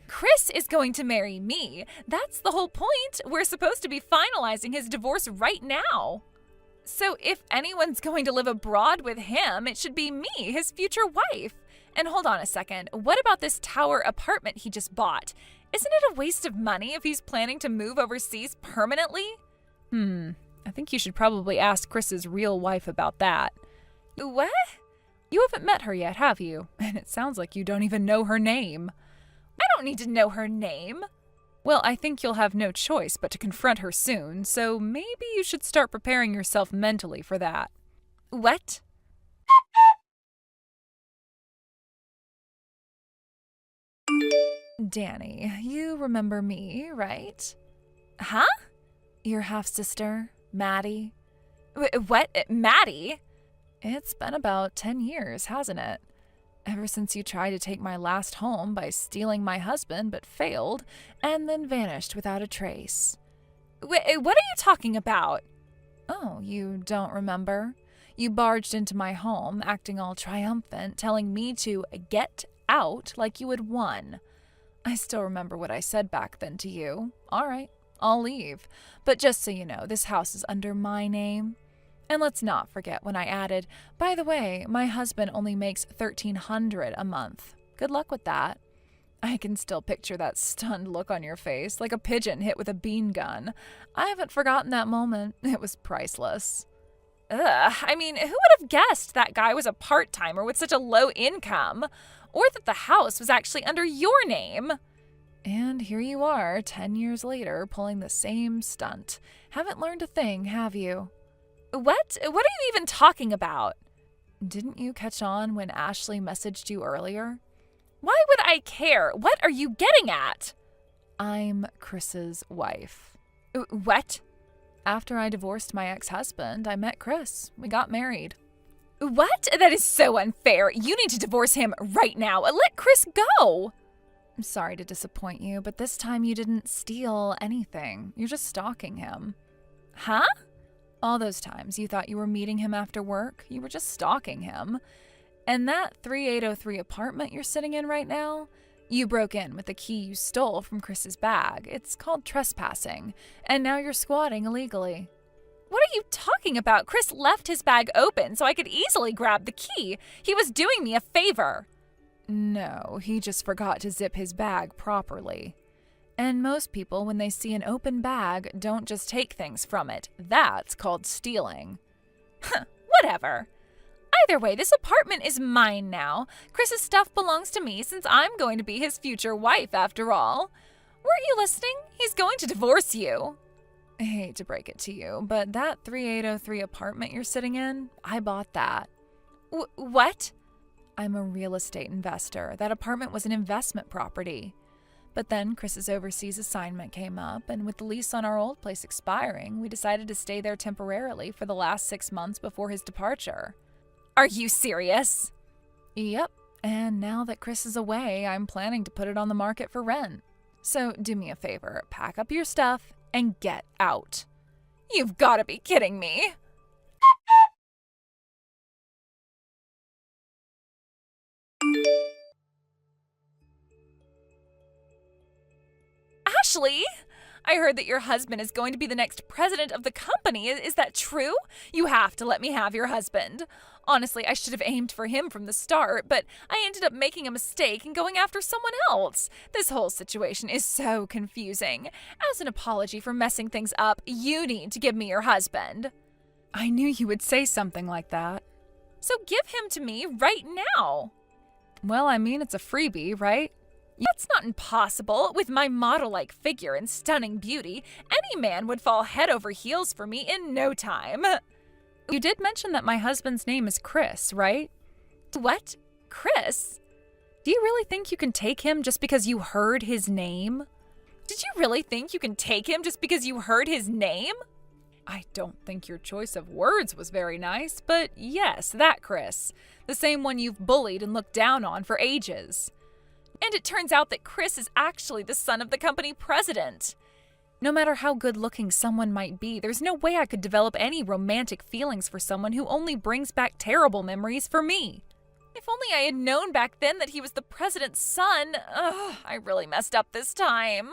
Chris is going to marry me. That's the whole point. We're supposed to be finalizing his divorce right now. So if anyone's going to live abroad with him, it should be me, his future wife. And hold on a second. What about this tower apartment he just bought? Isn't it a waste of money if he's planning to move overseas permanently? I think you should probably ask Chris's real wife about that. What? You haven't met her yet, have you? And it sounds like you don't even know her name. I don't need to know her name. Well, I think you'll have no choice but to confront her soon, so maybe you should start preparing yourself mentally for that. What? Danny, you remember me, right? Huh? Your half-sister, Maddie. What? Maddie? It's been about 10 years, hasn't it? Ever since you tried to take my last home by stealing my husband but failed, and then vanished without a trace. What are you talking about? Oh, you don't remember? You barged into my home, acting all triumphant, telling me to get out like you had won. I still remember what I said back then to you. All right, I'll leave. But just so you know, this house is under my name. And let's not forget when I added, by the way, my husband only makes $1,300 a month. Good luck with that. I can still picture that stunned look on your face, like a pigeon hit with a bean gun. I haven't forgotten that moment. It was priceless. Ugh, I mean, who would have guessed that guy was a part-timer with such a low income? Or that the house was actually under your name? And here you are, 10 years later, pulling the same stunt. Haven't learned a thing, have you? What? What are you even talking about? Didn't you catch on when Ashley messaged you earlier? Why would I care? What are you getting at? I'm Chris's wife. What? After I divorced my ex-husband, I met Chris. We got married. What? That is so unfair. You need to divorce him right now. Let Chris go. I'm sorry to disappoint you, but this time you didn't steal anything. You're just stalking him. Huh? All those times you thought you were meeting him after work, you were just stalking him. And that 3803 apartment you're sitting in right now, you broke in with the key you stole from Chris's bag. It's called trespassing, and now you're squatting illegally. What are you talking about? Chris left his bag open so I could easily grab the key. He was doing me a favor. No, he just forgot to zip his bag properly. And most people, when they see an open bag, don't just take things from it. That's called stealing. Whatever. Either way, this apartment is mine now. Chris's stuff belongs to me since I'm going to be his future wife after all. Weren't you listening? He's going to divorce you. I hate to break it to you, but that 3803 apartment you're sitting in, I bought that. What? I'm a real estate investor. That apartment was an investment property. But then Chris's overseas assignment came up, and with the lease on our old place expiring, we decided to stay there temporarily for the last 6 months before his departure. Are you serious? Yep, and now that Chris is away, I'm planning to put it on the market for rent. So do me a favor, pack up your stuff and get out. You've got to be kidding me. Ashley, I heard that your husband is going to be the next president of the company. Is that true? You have to let me have your husband. Honestly, I should have aimed for him from the start, but I ended up making a mistake and going after someone else. This whole situation is so confusing. As an apology for messing things up, you need to give me your husband. I knew you would say something like that. So give him to me right now. Well, I mean, it's a freebie, right? That's not impossible. With my model-like figure and stunning beauty, any man would fall head over heels for me in no time. You did mention that my husband's name is Chris, right? What? Chris? Do you really think you can take him just because you heard his name? Did you really think you can take him just because you heard his name? I don't think your choice of words was very nice, but yes, that Chris. The same one you've bullied and looked down on for ages. And it turns out that Chris is actually the son of the company president. No matter how good-looking someone might be, there's no way I could develop any romantic feelings for someone who only brings back terrible memories for me. If only I had known back then that he was the president's son. Ugh, I really messed up this time.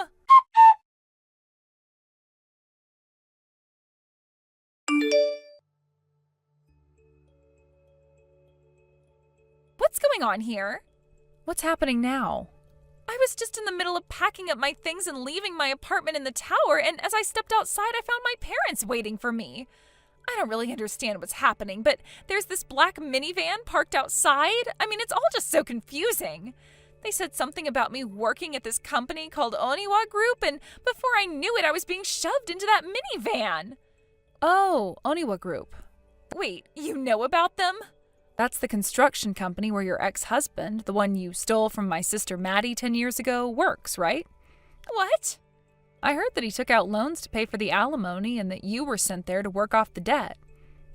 What's going on here? What's happening now? I was just in the middle of packing up my things and leaving my apartment in the tower, and as I stepped outside, I found my parents waiting for me. I don't really understand what's happening, but there's this black minivan parked outside. I mean, it's all just so confusing. They said something about me working at this company called Oniwa Group, and before I knew it, I was being shoved into that minivan. Oh, Oniwa Group. Wait, you know about them? That's the construction company where your ex-husband, the one you stole from my sister Maddie 10 years ago, works, right? What? I heard that he took out loans to pay for the alimony and that you were sent there to work off the debt.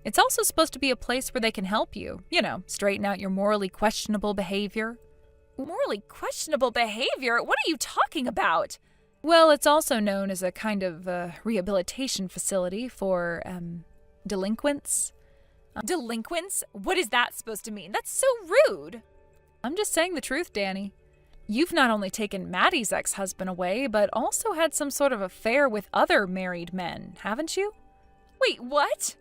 It's also supposed to be a place where they can help you, straighten out your morally questionable behavior. Morally questionable behavior? What are you talking about? Well, it's also known as a kind of rehabilitation facility for, delinquents. Delinquents? What is that supposed to mean? That's so rude. I'm just saying the truth, Danny. You've not only taken Maddie's ex-husband away, but also had some sort of affair with other married men, haven't you? Wait, what?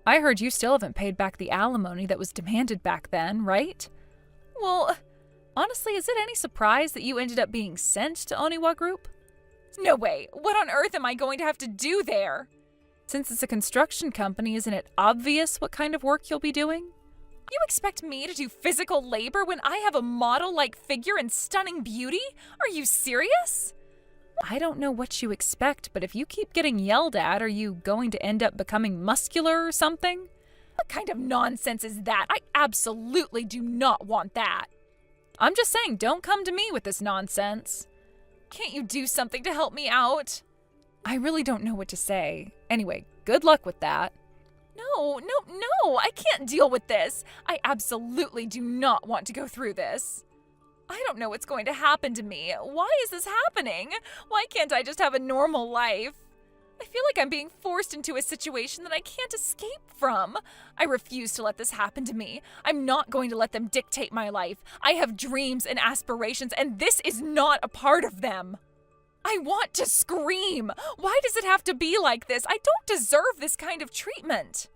I heard you still haven't paid back the alimony that was demanded back then, right? Well, honestly, is it any surprise that you ended up being sent to Oniwa Group? No way. What on earth am I going to have to do there? Since it's a construction company, isn't it obvious what kind of work you'll be doing? You expect me to do physical labor when I have a model-like figure and stunning beauty? Are you serious? I don't know what you expect, but if you keep getting yelled at, are you going to end up becoming muscular or something? What kind of nonsense is that? I absolutely do not want that. I'm just saying, don't come to me with this nonsense. Can't you do something to help me out? I really don't know what to say. Anyway, good luck with that. No, I can't deal with this. I absolutely do not want to go through this. I don't know what's going to happen to me. Why is this happening? Why can't I just have a normal life? I feel like I'm being forced into a situation that I can't escape from. I refuse to let this happen to me. I'm not going to let them dictate my life. I have dreams and aspirations, and this is not a part of them. I want to scream. Why does it have to be like this? I don't deserve this kind of treatment.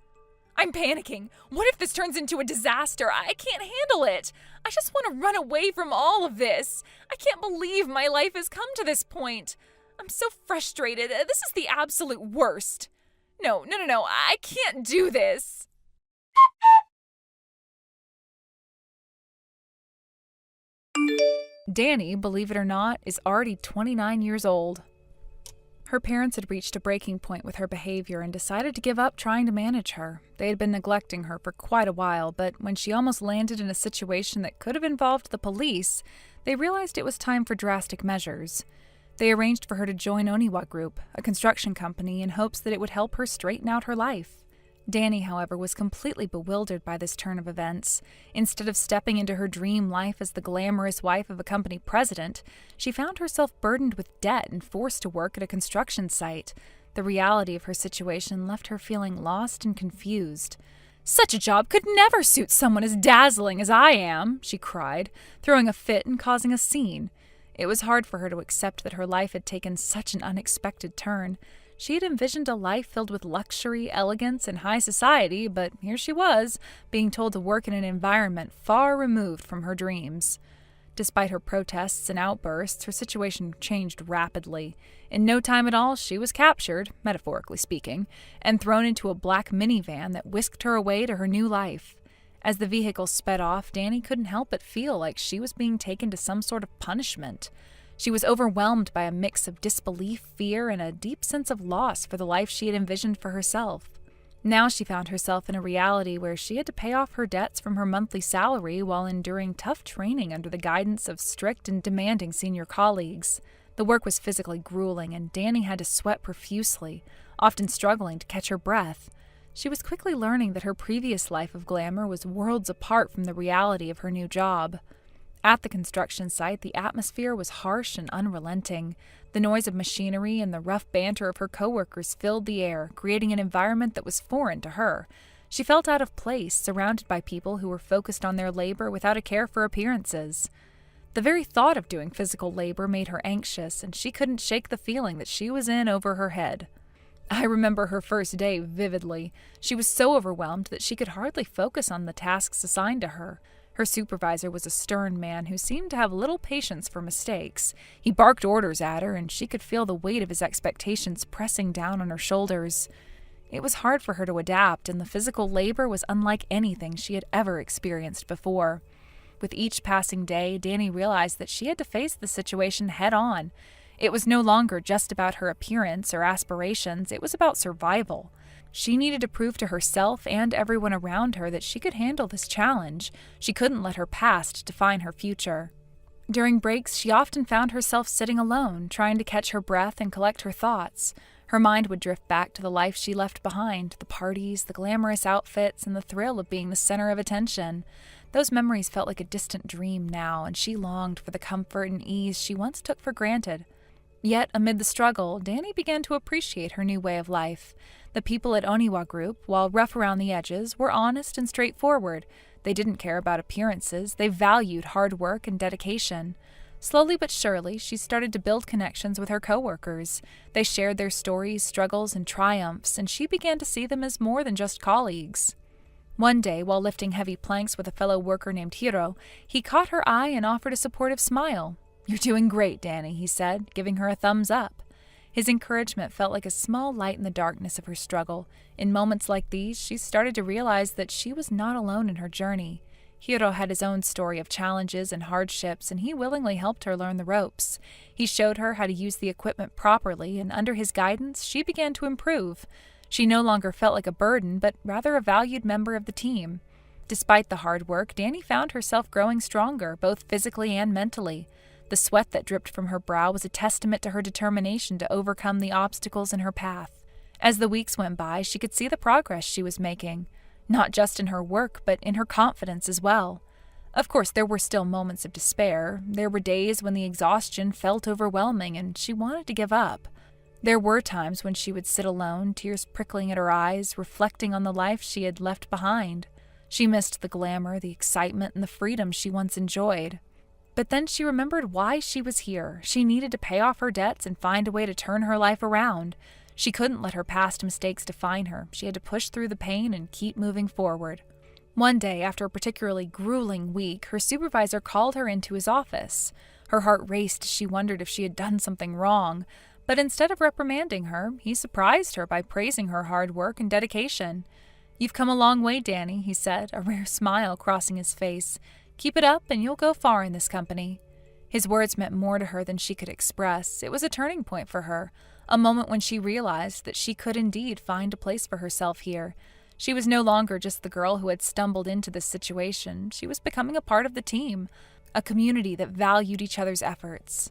I'm panicking. What if this turns into a disaster? I can't handle it. I just want to run away from all of this. I can't believe my life has come to this point. I'm so frustrated. This is the absolute worst. No. I can't do this. Danny, believe it or not, is already 29 years old. Her parents had reached a breaking point with her behavior and decided to give up trying to manage her. They had been neglecting her for quite a while, but when she almost landed in a situation that could have involved the police, they realized it was time for drastic measures. They arranged for her to join Oniwa Group, a construction company, in hopes that it would help her straighten out her life. Danny, however, was completely bewildered by this turn of events. Instead of stepping into her dream life as the glamorous wife of a company president, she found herself burdened with debt and forced to work at a construction site. The reality of her situation left her feeling lost and confused. "Such a job could never suit someone as dazzling as I am," she cried, throwing a fit and causing a scene. It was hard for her to accept that her life had taken such an unexpected turn. She had envisioned a life filled with luxury, elegance, and high society, but here she was, being told to work in an environment far removed from her dreams. Despite her protests and outbursts, her situation changed rapidly. In no time at all, she was captured, metaphorically speaking, and thrown into a black minivan that whisked her away to her new life. As the vehicle sped off, Danny couldn't help but feel like she was being taken to some sort of punishment. She was overwhelmed by a mix of disbelief, fear, and a deep sense of loss for the life she had envisioned for herself. Now she found herself in a reality where she had to pay off her debts from her monthly salary while enduring tough training under the guidance of strict and demanding senior colleagues. The work was physically grueling, and Danny had to sweat profusely, often struggling to catch her breath. She was quickly learning that her previous life of glamour was worlds apart from the reality of her new job. At the construction site, the atmosphere was harsh and unrelenting. The noise of machinery and the rough banter of her coworkers filled the air, creating an environment that was foreign to her. She felt out of place, surrounded by people who were focused on their labor without a care for appearances. The very thought of doing physical labor made her anxious, and she couldn't shake the feeling that she was in over her head. I remember her first day vividly. She was so overwhelmed that she could hardly focus on the tasks assigned to her. Her supervisor was a stern man who seemed to have little patience for mistakes. He barked orders at her, and she could feel the weight of his expectations pressing down on her shoulders. It was hard for her to adapt, and the physical labor was unlike anything she had ever experienced before. With each passing day, Danny realized that she had to face the situation head-on. It was no longer just about her appearance or aspirations, it was about survival. She needed to prove to herself and everyone around her that she could handle this challenge. She couldn't let her past define her future. During breaks, she often found herself sitting alone, trying to catch her breath and collect her thoughts. Her mind would drift back to the life she left behind, the parties, the glamorous outfits, and the thrill of being the center of attention. Those memories felt like a distant dream now, and she longed for the comfort and ease she once took for granted. Yet, amid the struggle, Danny began to appreciate her new way of life. The people at Oniwa Group, while rough around the edges, were honest and straightforward. They didn't care about appearances. They valued hard work and dedication. Slowly but surely, she started to build connections with her coworkers. They shared their stories, struggles, and triumphs, and she began to see them as more than just colleagues. One day, while lifting heavy planks with a fellow worker named Hiro, he caught her eye and offered a supportive smile. "You're doing great, Danny," he said, giving her a thumbs up. His encouragement felt like a small light in the darkness of her struggle. In moments like these, she started to realize that she was not alone in her journey. Hiro had his own story of challenges and hardships, and he willingly helped her learn the ropes. He showed her how to use the equipment properly, and under his guidance, she began to improve. She no longer felt like a burden, but rather a valued member of the team. Despite the hard work, Danny found herself growing stronger, both physically and mentally. The sweat that dripped from her brow was a testament to her determination to overcome the obstacles in her path. As the weeks went by, she could see the progress she was making, not just in her work, but in her confidence as well. Of course, there were still moments of despair. There were days when the exhaustion felt overwhelming and she wanted to give up. There were times when she would sit alone, tears prickling at her eyes, reflecting on the life she had left behind. She missed the glamour, the excitement, and the freedom she once enjoyed. But then she remembered why she was here. She needed to pay off her debts and find a way to turn her life around. She couldn't let her past mistakes define her. She had to push through the pain and keep moving forward. One day, after a particularly grueling week, her supervisor called her into his office. Her heart raced as she wondered if she had done something wrong. But instead of reprimanding her, he surprised her by praising her hard work and dedication. "You've come a long way, Danny," he said, a rare smile crossing his face. "Keep it up and you'll go far in this company." His words meant more to her than she could express. It was a turning point for her, a moment when she realized that she could indeed find a place for herself here. She was no longer just the girl who had stumbled into this situation. She was becoming a part of the team, a community that valued each other's efforts.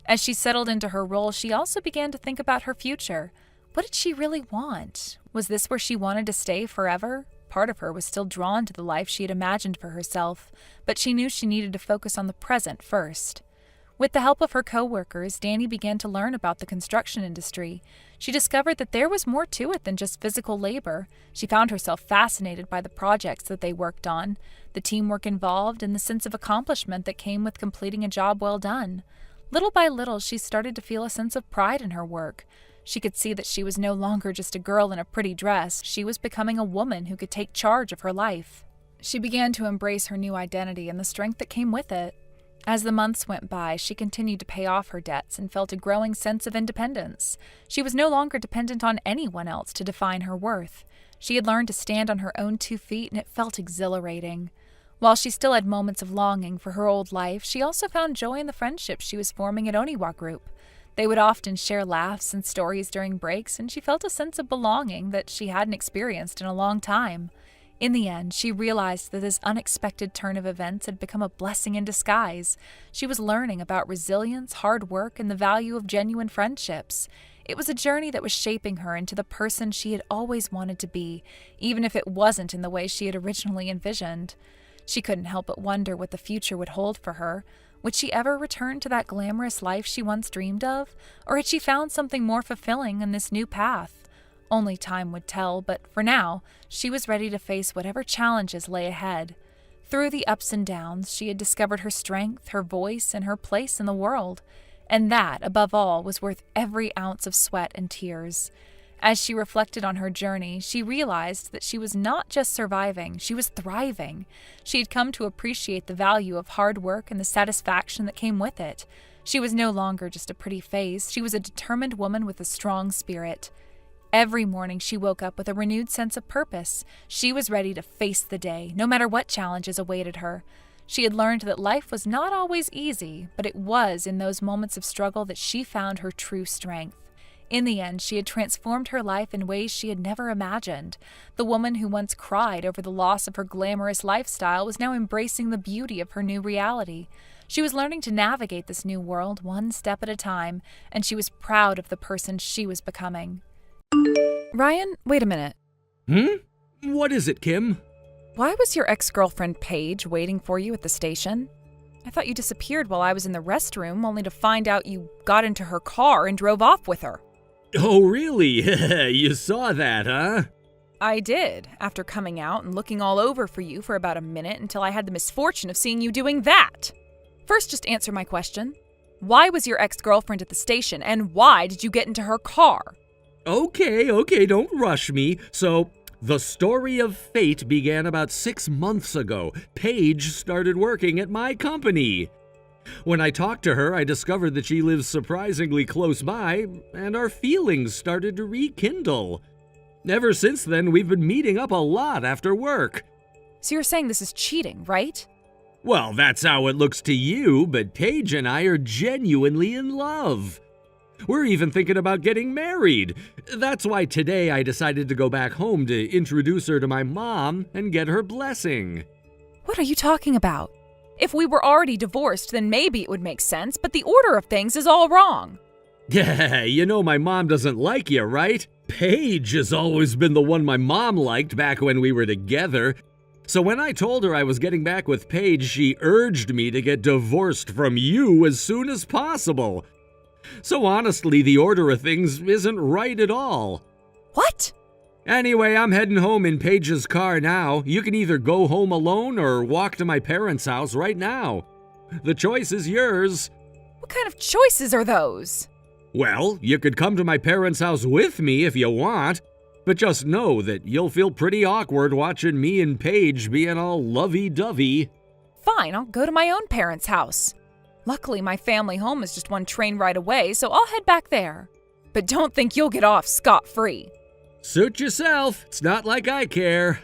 As she settled into her role, she also began to think about her future. What did she really want? Was this where she wanted to stay forever? Part of her was still drawn to the life she had imagined for herself, but she knew she needed to focus on the present first. With the help of her coworkers, Danny began to learn about the construction industry. She discovered that there was more to it than just physical labor. She found herself fascinated by the projects that they worked on, the teamwork involved, and the sense of accomplishment that came with completing a job well done. Little by little, she started to feel a sense of pride in her work. She could see that she was no longer just a girl in a pretty dress. She was becoming a woman who could take charge of her life. She began to embrace her new identity and the strength that came with it. As the months went by, she continued to pay off her debts and felt a growing sense of independence. She was no longer dependent on anyone else to define her worth. She had learned to stand on her own 2 feet, and it felt exhilarating. While she still had moments of longing for her old life, she also found joy in the friendships she was forming at Oniwa Group. They would often share laughs and stories during breaks, and she felt a sense of belonging that she hadn't experienced in a long time. In the end, she realized that this unexpected turn of events had become a blessing in disguise. She was learning about resilience, hard work, and the value of genuine friendships. It was a journey that was shaping her into the person she had always wanted to be, even if it wasn't in the way she had originally envisioned. She couldn't help but wonder what the future would hold for her. Would she ever return to that glamorous life she once dreamed of? Or had she found something more fulfilling in this new path? Only time would tell, but for now, she was ready to face whatever challenges lay ahead. Through the ups and downs, she had discovered her strength, her voice, and her place in the world. And that, above all, was worth every ounce of sweat and tears. As she reflected on her journey, she realized that she was not just surviving, she was thriving. She had come to appreciate the value of hard work and the satisfaction that came with it. She was no longer just a pretty face, she was a determined woman with a strong spirit. Every morning she woke up with a renewed sense of purpose. She was ready to face the day, no matter what challenges awaited her. She had learned that life was not always easy, but it was in those moments of struggle that she found her true strength. In the end, she had transformed her life in ways she had never imagined. The woman who once cried over the loss of her glamorous lifestyle was now embracing the beauty of her new reality. She was learning to navigate this new world one step at a time, and she was proud of the person she was becoming. Ryan, wait a minute. What is it, Kim? Why was your ex-girlfriend Paige waiting for you at the station? I thought you disappeared while I was in the restroom, only to find out you got into her car and drove off with her. Oh, really? You saw that, huh? I did, after coming out and looking all over for you for about a minute until I had the misfortune of seeing you doing that. First, just answer my question. Why was your ex-girlfriend at the station, and why did you get into her car? Okay, don't rush me. So, the story of fate began about 6 months ago. Paige started working at my company. When I talked to her, I discovered that she lives surprisingly close by, and our feelings started to rekindle. Ever since then, we've been meeting up a lot after work. So you're saying this is cheating, right? Well, that's how it looks to you, but Paige and I are genuinely in love. We're even thinking about getting married. That's why today I decided to go back home to introduce her to my mom and get her blessing. What are you talking about? If we were already divorced, then maybe it would make sense, but the order of things is all wrong. Yeah, you know my mom doesn't like you, right? Paige has always been the one my mom liked back when we were together. So when I told her I was getting back with Paige, she urged me to get divorced from you as soon as possible. So honestly, the order of things isn't right at all. What? Anyway, I'm heading home in Paige's car now. You can either go home alone or walk to my parents' house right now. The choice is yours. What kind of choices are those? Well, you could come to my parents' house with me if you want, but just know that you'll feel pretty awkward watching me and Paige being all lovey-dovey. Fine, I'll go to my own parents' house. Luckily, my family home is just one train ride away, so I'll head back there. But don't think you'll get off scot-free. Suit yourself. It's not like I care.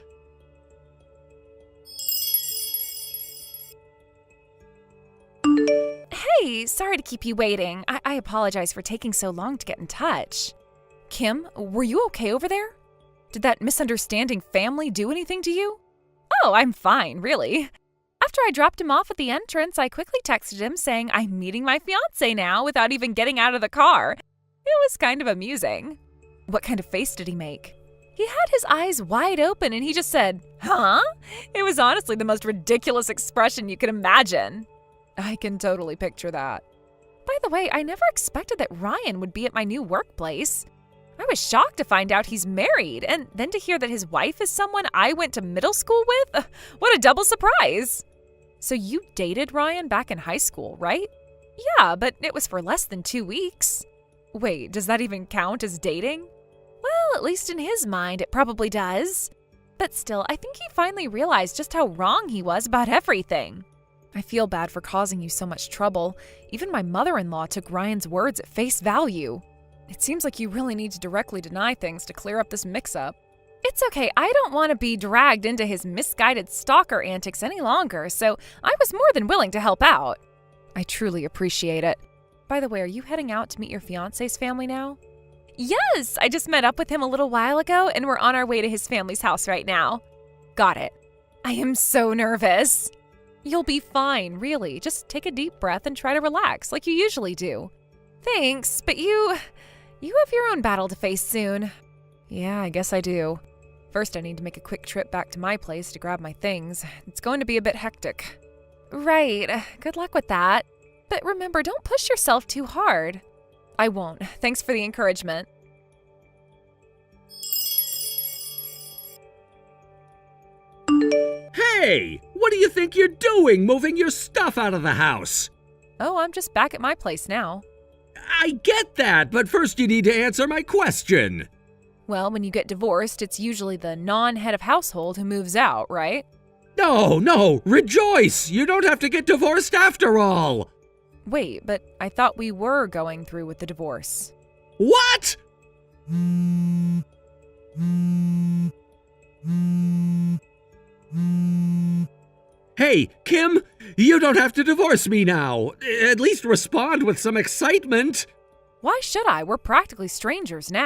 Hey, sorry to keep you waiting. I apologize for taking so long to get in touch. Kim, were you okay over there? Did that misunderstanding family do anything to you? Oh, I'm fine, really. After I dropped him off at the entrance, I quickly texted him saying I'm meeting my fiancé now without even getting out of the car. It was kind of amusing. What kind of face did he make? He had his eyes wide open and he just said, "Huh?" It was honestly the most ridiculous expression you could imagine. I can totally picture that. By the way, I never expected that Ryan would be at my new workplace. I was shocked to find out he's married, and then to hear that his wife is someone I went to middle school with? What a double surprise! So you dated Ryan back in high school, right? Yeah, but it was for less than 2 weeks. Wait, does that even count as dating? Well, at least in his mind, it probably does. But still, I think he finally realized just how wrong he was about everything. I feel bad for causing you so much trouble. Even my mother-in-law took Ryan's words at face value. It seems like you really need to directly deny things to clear up this mix-up. It's okay, I don't want to be dragged into his misguided stalker antics any longer, so I was more than willing to help out. I truly appreciate it. By the way, are you heading out to meet your fiancé's family now? Yes, I just met up with him a little while ago and we're on our way to his family's house right now. Got it. I am so nervous. You'll be fine, really. Just take a deep breath and try to relax like you usually do. Thanks, but you have your own battle to face soon. Yeah, I guess I do. First, I need to make a quick trip back to my place to grab my things. It's going to be a bit hectic. Right. Good luck with that. But remember, don't push yourself too hard. I won't. Thanks for the encouragement. Hey, what do you think you're doing moving your stuff out of the house? Oh, I'm just back at my place now. I get that, but first you need to answer my question. Well, when you get divorced, it's usually the non-head of household who moves out, right? No, rejoice! You don't have to get divorced after all! Wait, but I thought we were going through with the divorce. What? Hey, Kim, you don't have to divorce me now. At least respond with some excitement. Why should I? We're practically strangers now.